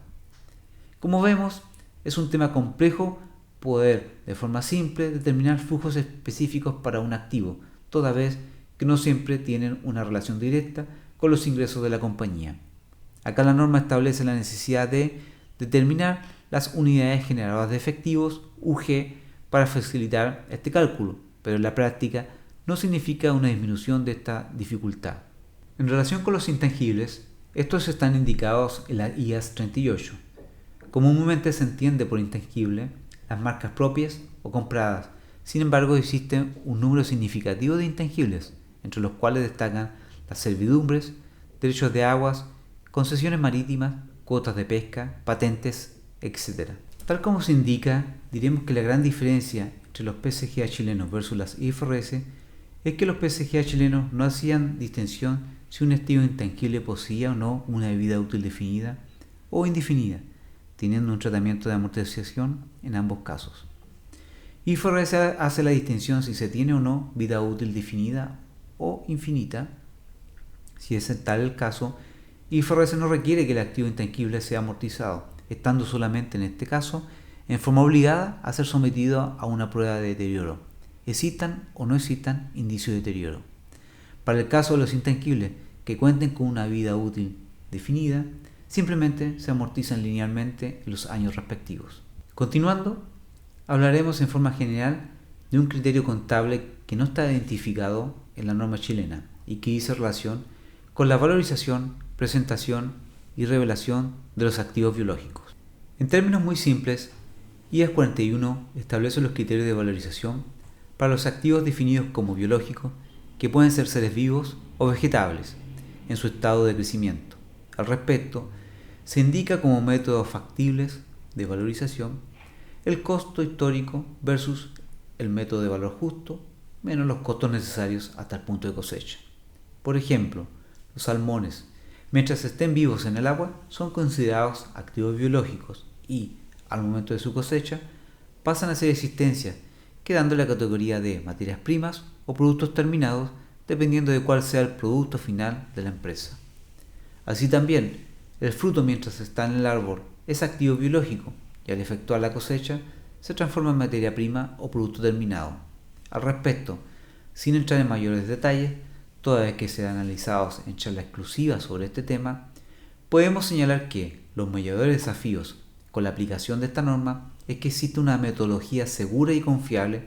Speaker 1: Como vemos, es un tema complejo poder de forma simple determinar flujos específicos para un activo, toda vez que no siempre tienen una relación directa con los ingresos de la compañía. Acá la norma establece la necesidad de determinar las unidades generadoras de efectivos, UG, para facilitar este cálculo, pero en la práctica no significa una disminución de esta dificultad. En relación con los intangibles, estos están indicados en la IAS 38. Comúnmente se entiende por intangible las marcas propias o compradas. Sin embargo, existe un número significativo de intangibles, entre los cuales destacan las servidumbres, derechos de aguas, concesiones marítimas, cuotas de pesca, patentes, etc. Tal como se indica, diremos que la gran diferencia entre los PCGA chilenos versus las IFRS es que los PCGA chilenos no hacían distinción si un activo intangible poseía o no una vida útil definida o indefinida, teniendo un tratamiento de amortización en ambos casos. IFRS hace la distinción si se tiene o no vida útil definida o infinita. Si es tal el caso, IFRS no requiere que el activo intangible sea amortizado, estando solamente en este caso en forma obligada a ser sometido a una prueba de deterioro. Existan o no existan indicios de deterioro. Para el caso de los intangibles que cuenten con una vida útil definida, simplemente se amortizan linealmente en los años respectivos. Continuando, hablaremos en forma general de un criterio contable que no está identificado en la norma chilena y que dice relación con la valorización, presentación y revelación de los activos biológicos. En términos muy simples, IAS 41 establece los criterios de valorización para los activos definidos como biológicos, que pueden ser seres vivos o vegetables en su estado de crecimiento. Al respecto, se indica como métodos factibles de valorización el costo histórico versus el método de valor justo menos los costos necesarios hasta el punto de cosecha. Por ejemplo, los salmones, mientras estén vivos en el agua, son considerados activos biológicos y, al momento de su cosecha, pasan a ser existencias quedando en la categoría de materias primas o productos terminados, dependiendo de cuál sea el producto final de la empresa. Así también, el fruto mientras está en el árbol es activo biológico y al efectuar la cosecha se transforma en materia prima o producto terminado. Al respecto, sin entrar en mayores detalles, toda vez que sean analizados en charla exclusiva sobre este tema, podemos señalar que los mayores desafíos con la aplicación de esta norma es que existe una metodología segura y confiable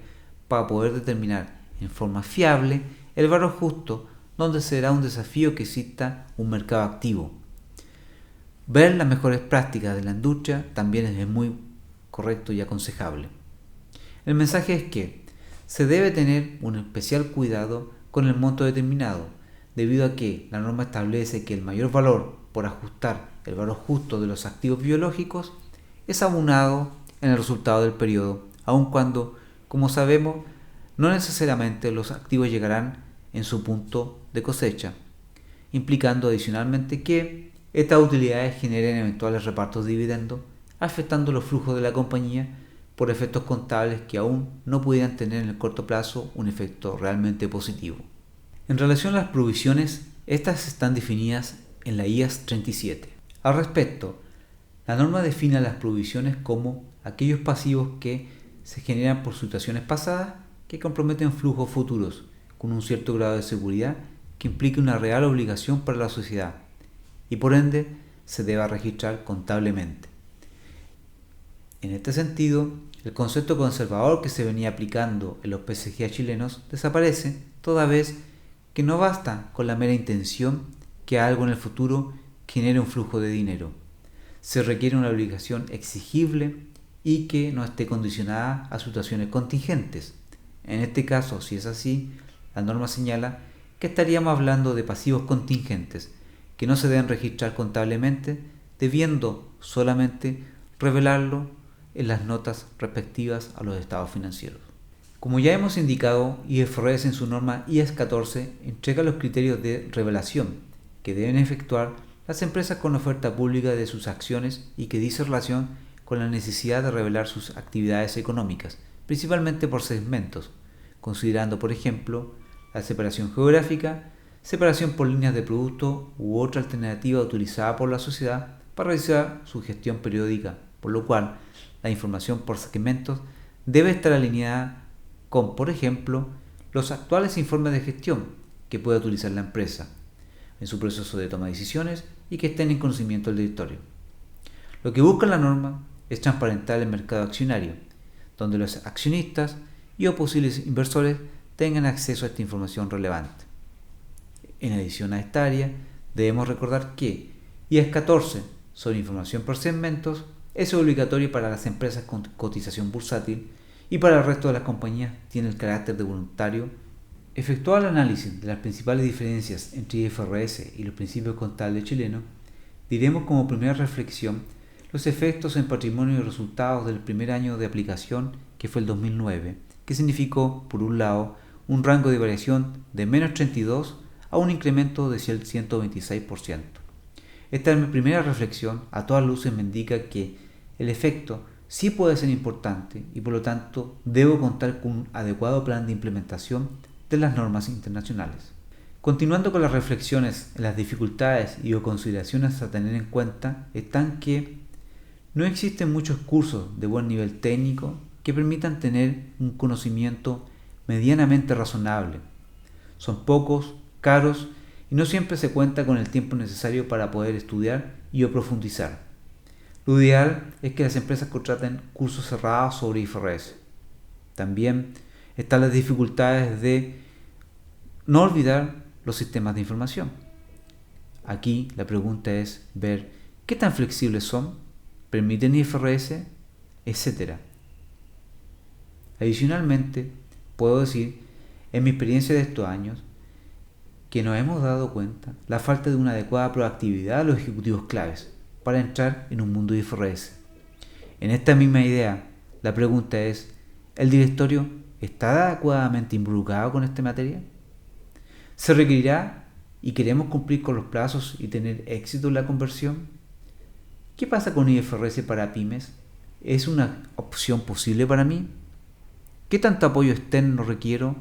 Speaker 1: para poder determinar en forma fiable el valor justo, donde será un desafío que exista un mercado activo. Ver las mejores prácticas de la industria también es muy correcto y aconsejable. El mensaje es que se debe tener un especial cuidado con el monto determinado, debido a que la norma establece que el mayor valor por ajustar el valor justo de los activos biológicos es abonado en el resultado del periodo, aun cuando, como sabemos, no necesariamente los activos llegarán en su punto de cosecha, implicando adicionalmente que estas utilidades generen eventuales repartos de dividendos, afectando los flujos de la compañía por efectos contables que aún no pudieran tener en el corto plazo un efecto realmente positivo. En relación a las provisiones, estas están definidas en la IAS 37. Al respecto, la norma define las provisiones como aquellos pasivos que se generan por situaciones pasadas que comprometen flujos futuros con un cierto grado de seguridad que implique una real obligación para la sociedad y por ende se deba registrar contablemente. En este sentido, el concepto conservador que se venía aplicando en los PCGA chilenos desaparece, toda vez que no basta con la mera intención que algo en el futuro genere un flujo de dinero. Se requiere una obligación exigible y que no esté condicionada a situaciones contingentes. En este caso, si es así, la norma señala que estaríamos hablando de pasivos contingentes que no se deben registrar contablemente, debiendo solamente revelarlo en las notas respectivas a los estados financieros. Como ya hemos indicado, IFRS en su norma IAS 14 entrega los criterios de revelación que deben efectuar las empresas con oferta pública de sus acciones y que dice relación con la necesidad de revelar sus actividades económicas, principalmente por segmentos, considerando, por ejemplo, la separación geográfica, separación por líneas de producto u otra alternativa utilizada por la sociedad para realizar su gestión periódica, por lo cual la información por segmentos debe estar alineada con, por ejemplo, los actuales informes de gestión que pueda utilizar la empresa en su proceso de toma de decisiones y que estén en conocimiento del directorio. Lo que busca la norma es transparentar el mercado accionario, donde los accionistas y o posibles inversores tengan acceso a esta información relevante. En adición a esta área, debemos recordar que IAS 14 sobre información por segmentos es obligatorio para las empresas con cotización bursátil y para el resto de las compañías tiene el carácter de voluntario. Efectuado el análisis de las principales diferencias entre IFRS y los principios contables chilenos, diremos como primera reflexión los efectos en patrimonio y resultados del primer año de aplicación, que fue el 2009, que significó, por un lado, un rango de variación de menos 32 a un incremento de 126%. Esta es mi primera reflexión, a todas luces me indica que el efecto sí puede ser importante y por lo tanto debo contar con un adecuado plan de implementación de las normas internacionales. Continuando con las reflexiones, las dificultades y o consideraciones a tener en cuenta están que no existen muchos cursos de buen nivel técnico que permitan tener un conocimiento medianamente razonable. Son pocos, caros y no siempre se cuenta con el tiempo necesario para poder estudiar y o profundizar. Lo ideal es que las empresas contraten cursos cerrados sobre IFRS. También están las dificultades de no olvidar los sistemas de información. Aquí la pregunta es ver qué tan flexibles son, permiten IFRS, etc. Adicionalmente, puedo decir, en mi experiencia de estos años, que nos hemos dado cuenta la falta de una adecuada proactividad de los ejecutivos claves para entrar en un mundo de IFRS. En esta misma idea, la pregunta es, ¿el directorio está adecuadamente involucrado con esta materia? ¿Se requerirá y queremos cumplir con los plazos y tener éxito en la conversión? ¿Qué pasa con IFRS para pymes? ¿Es una opción posible para mí? ¿Qué tanto apoyo externo requiero?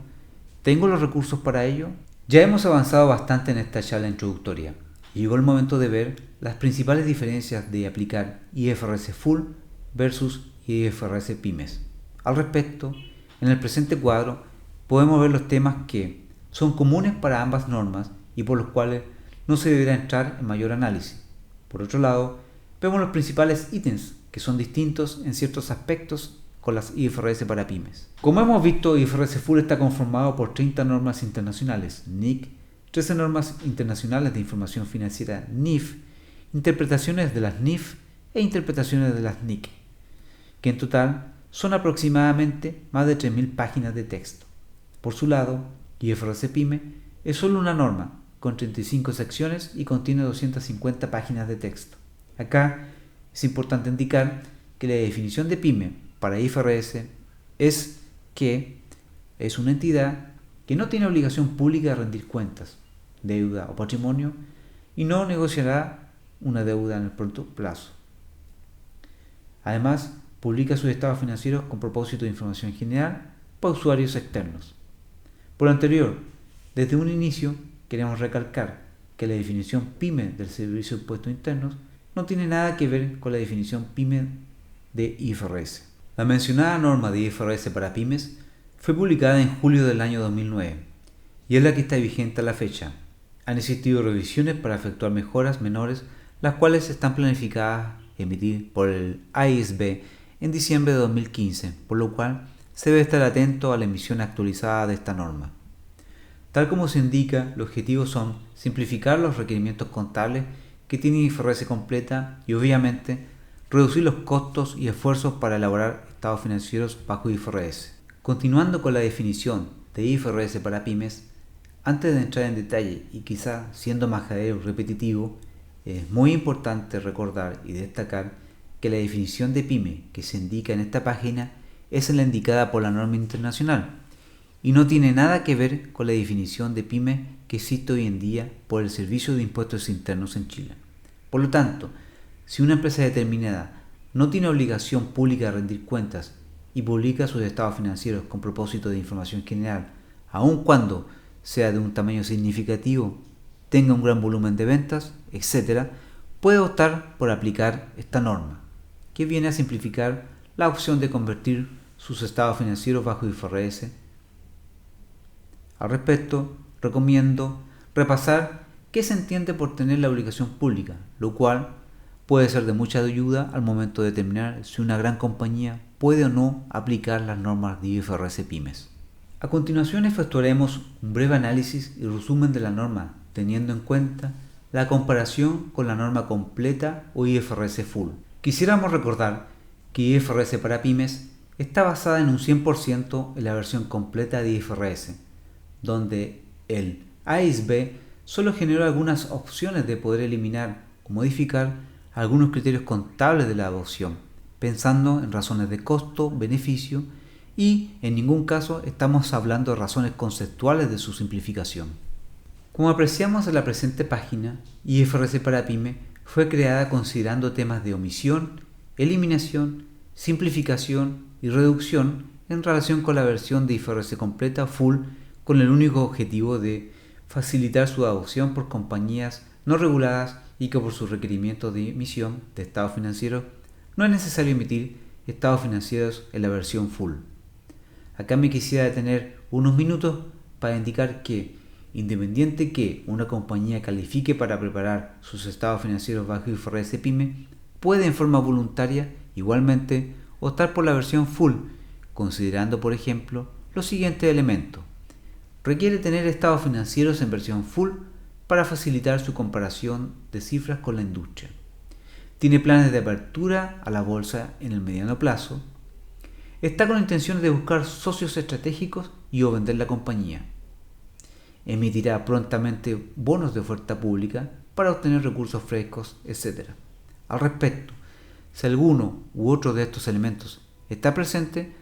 Speaker 1: ¿Tengo los recursos para ello? Ya hemos avanzado bastante en esta charla introductoria y llegó el momento de ver las principales diferencias de aplicar IFRS Full versus IFRS Pymes. Al respecto, en el presente cuadro podemos ver los temas que son comunes para ambas normas y por los cuales no se deberá entrar en mayor análisis. Por otro lado, vemos los principales ítems que son distintos en ciertos aspectos con las IFRS para pymes. Como hemos visto, IFRS Full está conformado por 30 normas internacionales, NIC, 13 normas internacionales de información financiera, NIF, interpretaciones de las NIF e interpretaciones de las NIC, que en total son aproximadamente más de 3.000 páginas de texto. Por su lado, IFRS Pyme es solo una norma con 35 secciones y contiene 250 páginas de texto. Acá es importante indicar que la definición de pyme para IFRS es que es una entidad que no tiene obligación pública de rendir cuentas, deuda o patrimonio y no negociará una deuda en el pronto plazo. Además, publica sus estados financieros con propósito de información general para usuarios externos. Por lo anterior, desde un inicio queremos recalcar que la definición PYME del Servicio de Impuestos Internos no tiene nada que ver con la definición PYME de IFRS. La mencionada norma de IFRS para pymes fue publicada en julio del año 2009 y es la que está vigente a la fecha. Han existido revisiones para efectuar mejoras menores, las cuales están planificadas emitir por el AISB en diciembre de 2015, por lo cual se debe estar atento a la emisión actualizada de esta norma. Tal como se indica, los objetivos son simplificar los requerimientos contables que tiene IFRS completa y obviamente reducir los costos y esfuerzos para elaborar estados financieros bajo IFRS. Continuando con la definición de IFRS para pymes, antes de entrar en detalle y quizá siendo majadero repetitivo, es muy importante recordar y destacar que la definición de pyme que se indica en esta página es la indicada por la norma internacional y no tiene nada que ver con la definición de pyme que existe hoy en día por el Servicio de Impuestos Internos en Chile. Por lo tanto, si una empresa determinada no tiene obligación pública de rendir cuentas y publica sus estados financieros con propósito de información general, aun cuando sea de un tamaño significativo, tenga un gran volumen de ventas, etc., puede optar por aplicar esta norma, que viene a simplificar la opción de convertir sus estados financieros bajo IFRS. Al respecto, recomiendo repasar qué se entiende por tener la obligación pública, lo cual puede ser de mucha ayuda al momento de determinar si una gran compañía puede o no aplicar las normas de IFRS Pymes. A continuación efectuaremos un breve análisis y resumen de la norma, teniendo en cuenta la comparación con la norma completa o IFRS Full. Quisiéramos recordar que IFRS para Pymes está basada en un 100% en la versión completa de IFRS, donde el AISB solo generó algunas opciones de poder eliminar o modificar algunos criterios contables de la adopción, pensando en razones de costo, beneficio y en ningún caso estamos hablando de razones conceptuales de su simplificación. Como apreciamos en la presente página, IFRS para Pyme fue creada considerando temas de omisión, eliminación, simplificación y reducción en relación con la versión de IFRS completa Full, con el único objetivo de facilitar su adopción por compañías no reguladas y que por sus requerimientos de emisión de estados financieros no es necesario emitir estados financieros en la versión Full. Acá me quisiera detener unos minutos para indicar que, independiente que una compañía califique para preparar sus estados financieros bajo IFRS Pyme, puede en forma voluntaria igualmente optar por la versión Full, considerando por ejemplo los siguientes elementos. Requiere tener estados financieros en versión Full para facilitar su comparación de cifras con la industria. Tiene planes de apertura a la bolsa en el mediano plazo. Está con intenciones de buscar socios estratégicos y o vender la compañía. Emitirá prontamente bonos de oferta pública para obtener recursos frescos, etc. Al respecto, si alguno u otro de estos elementos está presente,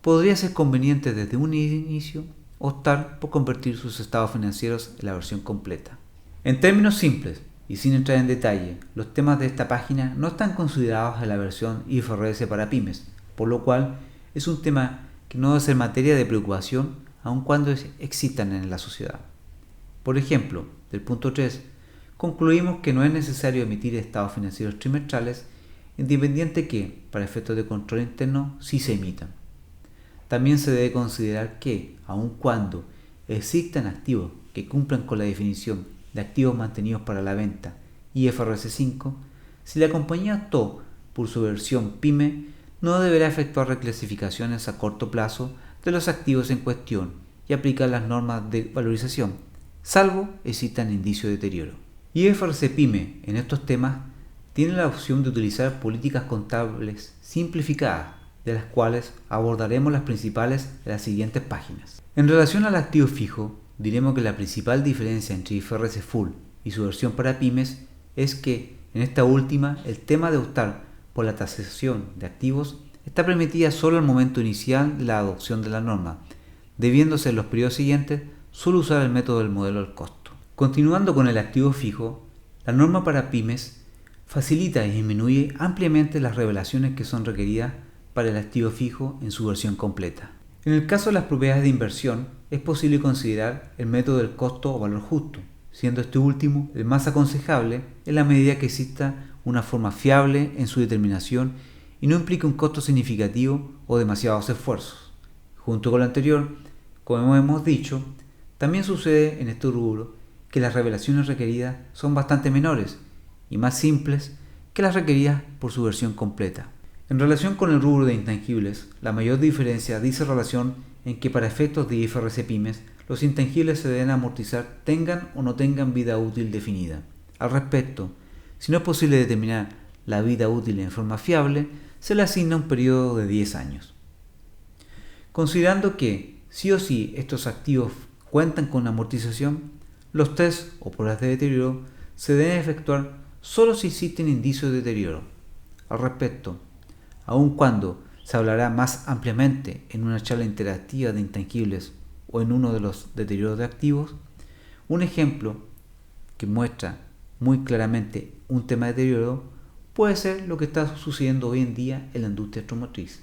Speaker 1: podría ser conveniente desde un inicio optar por convertir sus estados financieros en la versión completa. En términos simples y sin entrar en detalle, los temas de esta página no están considerados en la versión IFRS para pymes, por lo cual es un tema que no debe ser materia de preocupación aun cuando existan en la sociedad. Por ejemplo, del punto 3, concluimos que no es necesario emitir estados financieros trimestrales, independiente que, para efectos de control interno, sí se emitan. También se debe considerar que, aun cuando existan activos que cumplan con la definición de activos mantenidos para la venta IFRS 5, si la compañía optó por su versión PYME, no deberá efectuar reclasificaciones a corto plazo de los activos en cuestión y aplicar las normas de valorización, salvo existan indicios de deterioro. IFRS PYME en estos temas tiene la opción de utilizar políticas contables simplificadas, de las cuales abordaremos las principales en las siguientes páginas. En relación al activo fijo, diremos que la principal diferencia entre IFRS Full y su versión para pymes es que en esta última el tema de optar por la tasación de activos está permitida solo al momento inicial de la adopción de la norma, debiéndose en los periodos siguientes solo usar el método del modelo del costo. Continuando con el activo fijo, la norma para pymes facilita y disminuye ampliamente las revelaciones que son requeridas para el activo fijo en su versión completa. En el caso de las propiedades de inversión, es posible considerar el método del costo o valor justo, siendo este último el más aconsejable en la medida que exista una forma fiable en su determinación y no implique un costo significativo o demasiados esfuerzos. Junto con lo anterior, como hemos dicho, también sucede en este rubro que las revelaciones requeridas son bastante menores y más simples que las requeridas por su versión completa. En relación con el rubro de intangibles, la mayor diferencia dice relación en que para efectos de IFRS Pymes, los intangibles se deben amortizar tengan o no tengan vida útil definida. Al respecto, si no es posible determinar la vida útil en forma fiable, se le asigna un periodo de 10 años. Considerando que sí o sí estos activos cuentan con amortización, los test o pruebas de deterioro se deben efectuar solo si existen indicios de deterioro. Al respecto, aun cuando se hablará más ampliamente en una charla interactiva de intangibles o en uno de los deterioros de activos, un ejemplo que muestra muy claramente un tema de deterioro puede ser lo que está sucediendo hoy en día en la industria automotriz,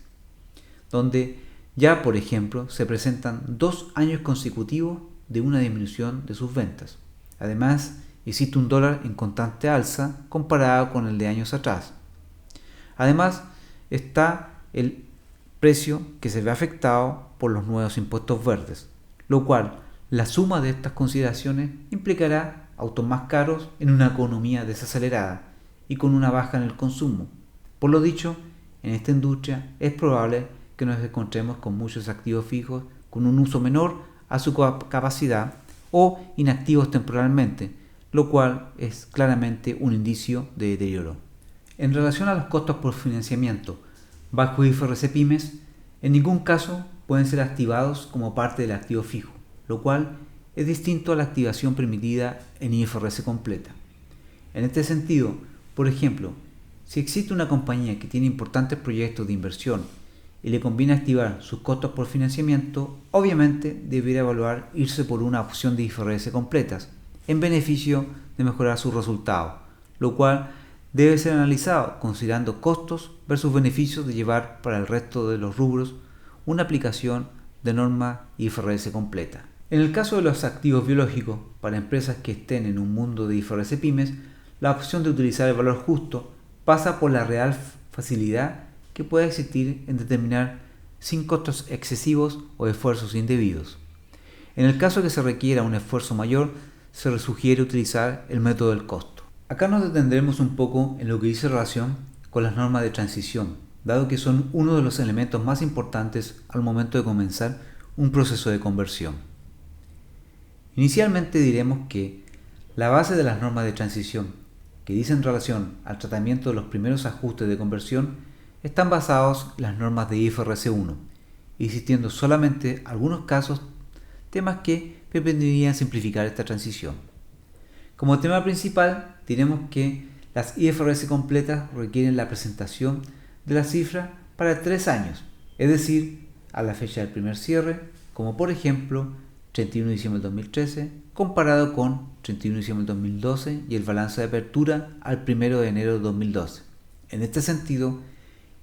Speaker 1: donde ya, por ejemplo, se presentan 2 años consecutivos de una disminución de sus ventas. Además, existe un dólar en constante alza comparado con el de años atrás. Además, está el precio que se ve afectado por los nuevos impuestos verdes, lo cual la suma de estas consideraciones implicará autos más caros en una economía desacelerada y con una baja en el consumo. Por lo dicho, en esta industria es probable que nos encontremos con muchos activos fijos con un uso menor a su capacidad o inactivos temporalmente, lo cual es claramente un indicio de deterioro. En relación a los costos por financiamiento bajo IFRS Pymes, en ningún caso pueden ser activados como parte del activo fijo, lo cual es distinto a la activación permitida en IFRS completa. En este sentido, por ejemplo, si existe una compañía que tiene importantes proyectos de inversión y le conviene activar sus costos por financiamiento, obviamente debería evaluar irse por una opción de IFRS completas, en beneficio de mejorar sus resultados, lo cual debe ser analizado considerando costos versus beneficios de llevar para el resto de los rubros una aplicación de norma IFRS completa. En el caso de los activos biológicos, para empresas que estén en un mundo de IFRS Pymes, la opción de utilizar el valor justo pasa por la real facilidad que puede existir en determinar sin costos excesivos o esfuerzos indebidos. En el caso que se requiera un esfuerzo mayor, se sugiere utilizar el método del costo. Acá nos detendremos un poco en lo que dice relación con las normas de transición, dado que son uno de los elementos más importantes al momento de comenzar un proceso de conversión. Inicialmente diremos que la base de las normas de transición, que dicen relación al tratamiento de los primeros ajustes de conversión, están basados en las normas de IFRS 1, existiendo solamente algunos casos, temas que permitirían simplificar esta transición. Como tema principal, diremos que las IFRS completas requieren la presentación de la cifra para 3 años, es decir, a la fecha del primer cierre, como por ejemplo 31 de diciembre del 2013, comparado con 31 de diciembre del 2012 y el balance de apertura al 1 de enero de 2012. En este sentido,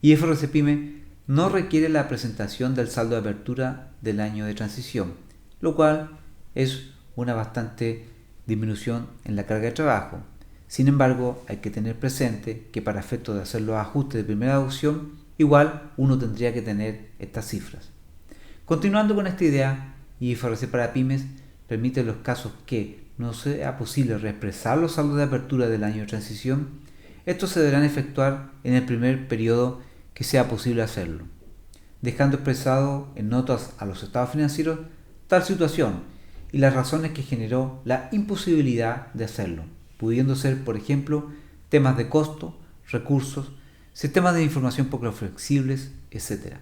Speaker 1: IFRS Pyme no requiere la presentación del saldo de apertura del año de transición, lo cual es una bastante disminución en la carga de trabajo. Sin embargo, hay que tener presente que para efectos de hacer los ajustes de primera deducción, igual uno tendría que tener estas cifras. Continuando con esta idea, IFRS para pymes permite los casos que no sea posible reexpresar los saldos de apertura del año de transición. Estos se deberán efectuar en el primer periodo que sea posible hacerlo, dejando expresado en notas a los estados financieros tal situación y las razones que generó la imposibilidad de hacerlo, pudiendo ser, por ejemplo, temas de costo, recursos, sistemas de información poco flexibles, etc.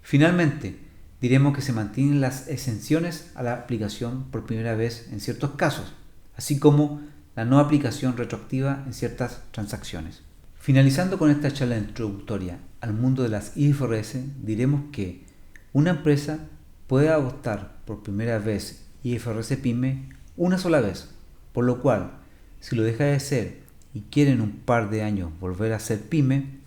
Speaker 1: Finalmente, diremos que se mantienen las exenciones a la aplicación por primera vez en ciertos casos, así como la no aplicación retroactiva en ciertas transacciones. Finalizando con esta charla introductoria al mundo de las IFRS, diremos que una empresa puede adoptar por primera vez IFRS PYME una sola vez, por lo cual, si lo deja de ser y quiere en un par de años volver a ser PYME,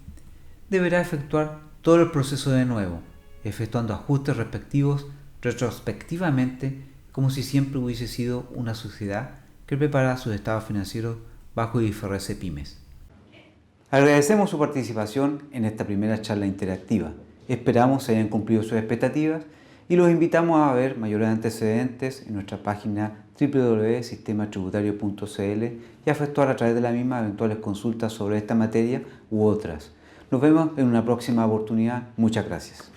Speaker 1: deberá efectuar todo el proceso de nuevo, efectuando ajustes respectivos retrospectivamente, como si siempre hubiese sido una sociedad que prepara sus estados financieros bajo IFRS Pymes. Agradecemos su participación en esta primera charla interactiva. Esperamos se hayan cumplido sus expectativas y los invitamos a ver mayores antecedentes en nuestra página www.sistematributario.cl y a efectuar a través de la misma eventuales consultas sobre esta materia u otras. Nos vemos en una próxima oportunidad. Muchas gracias.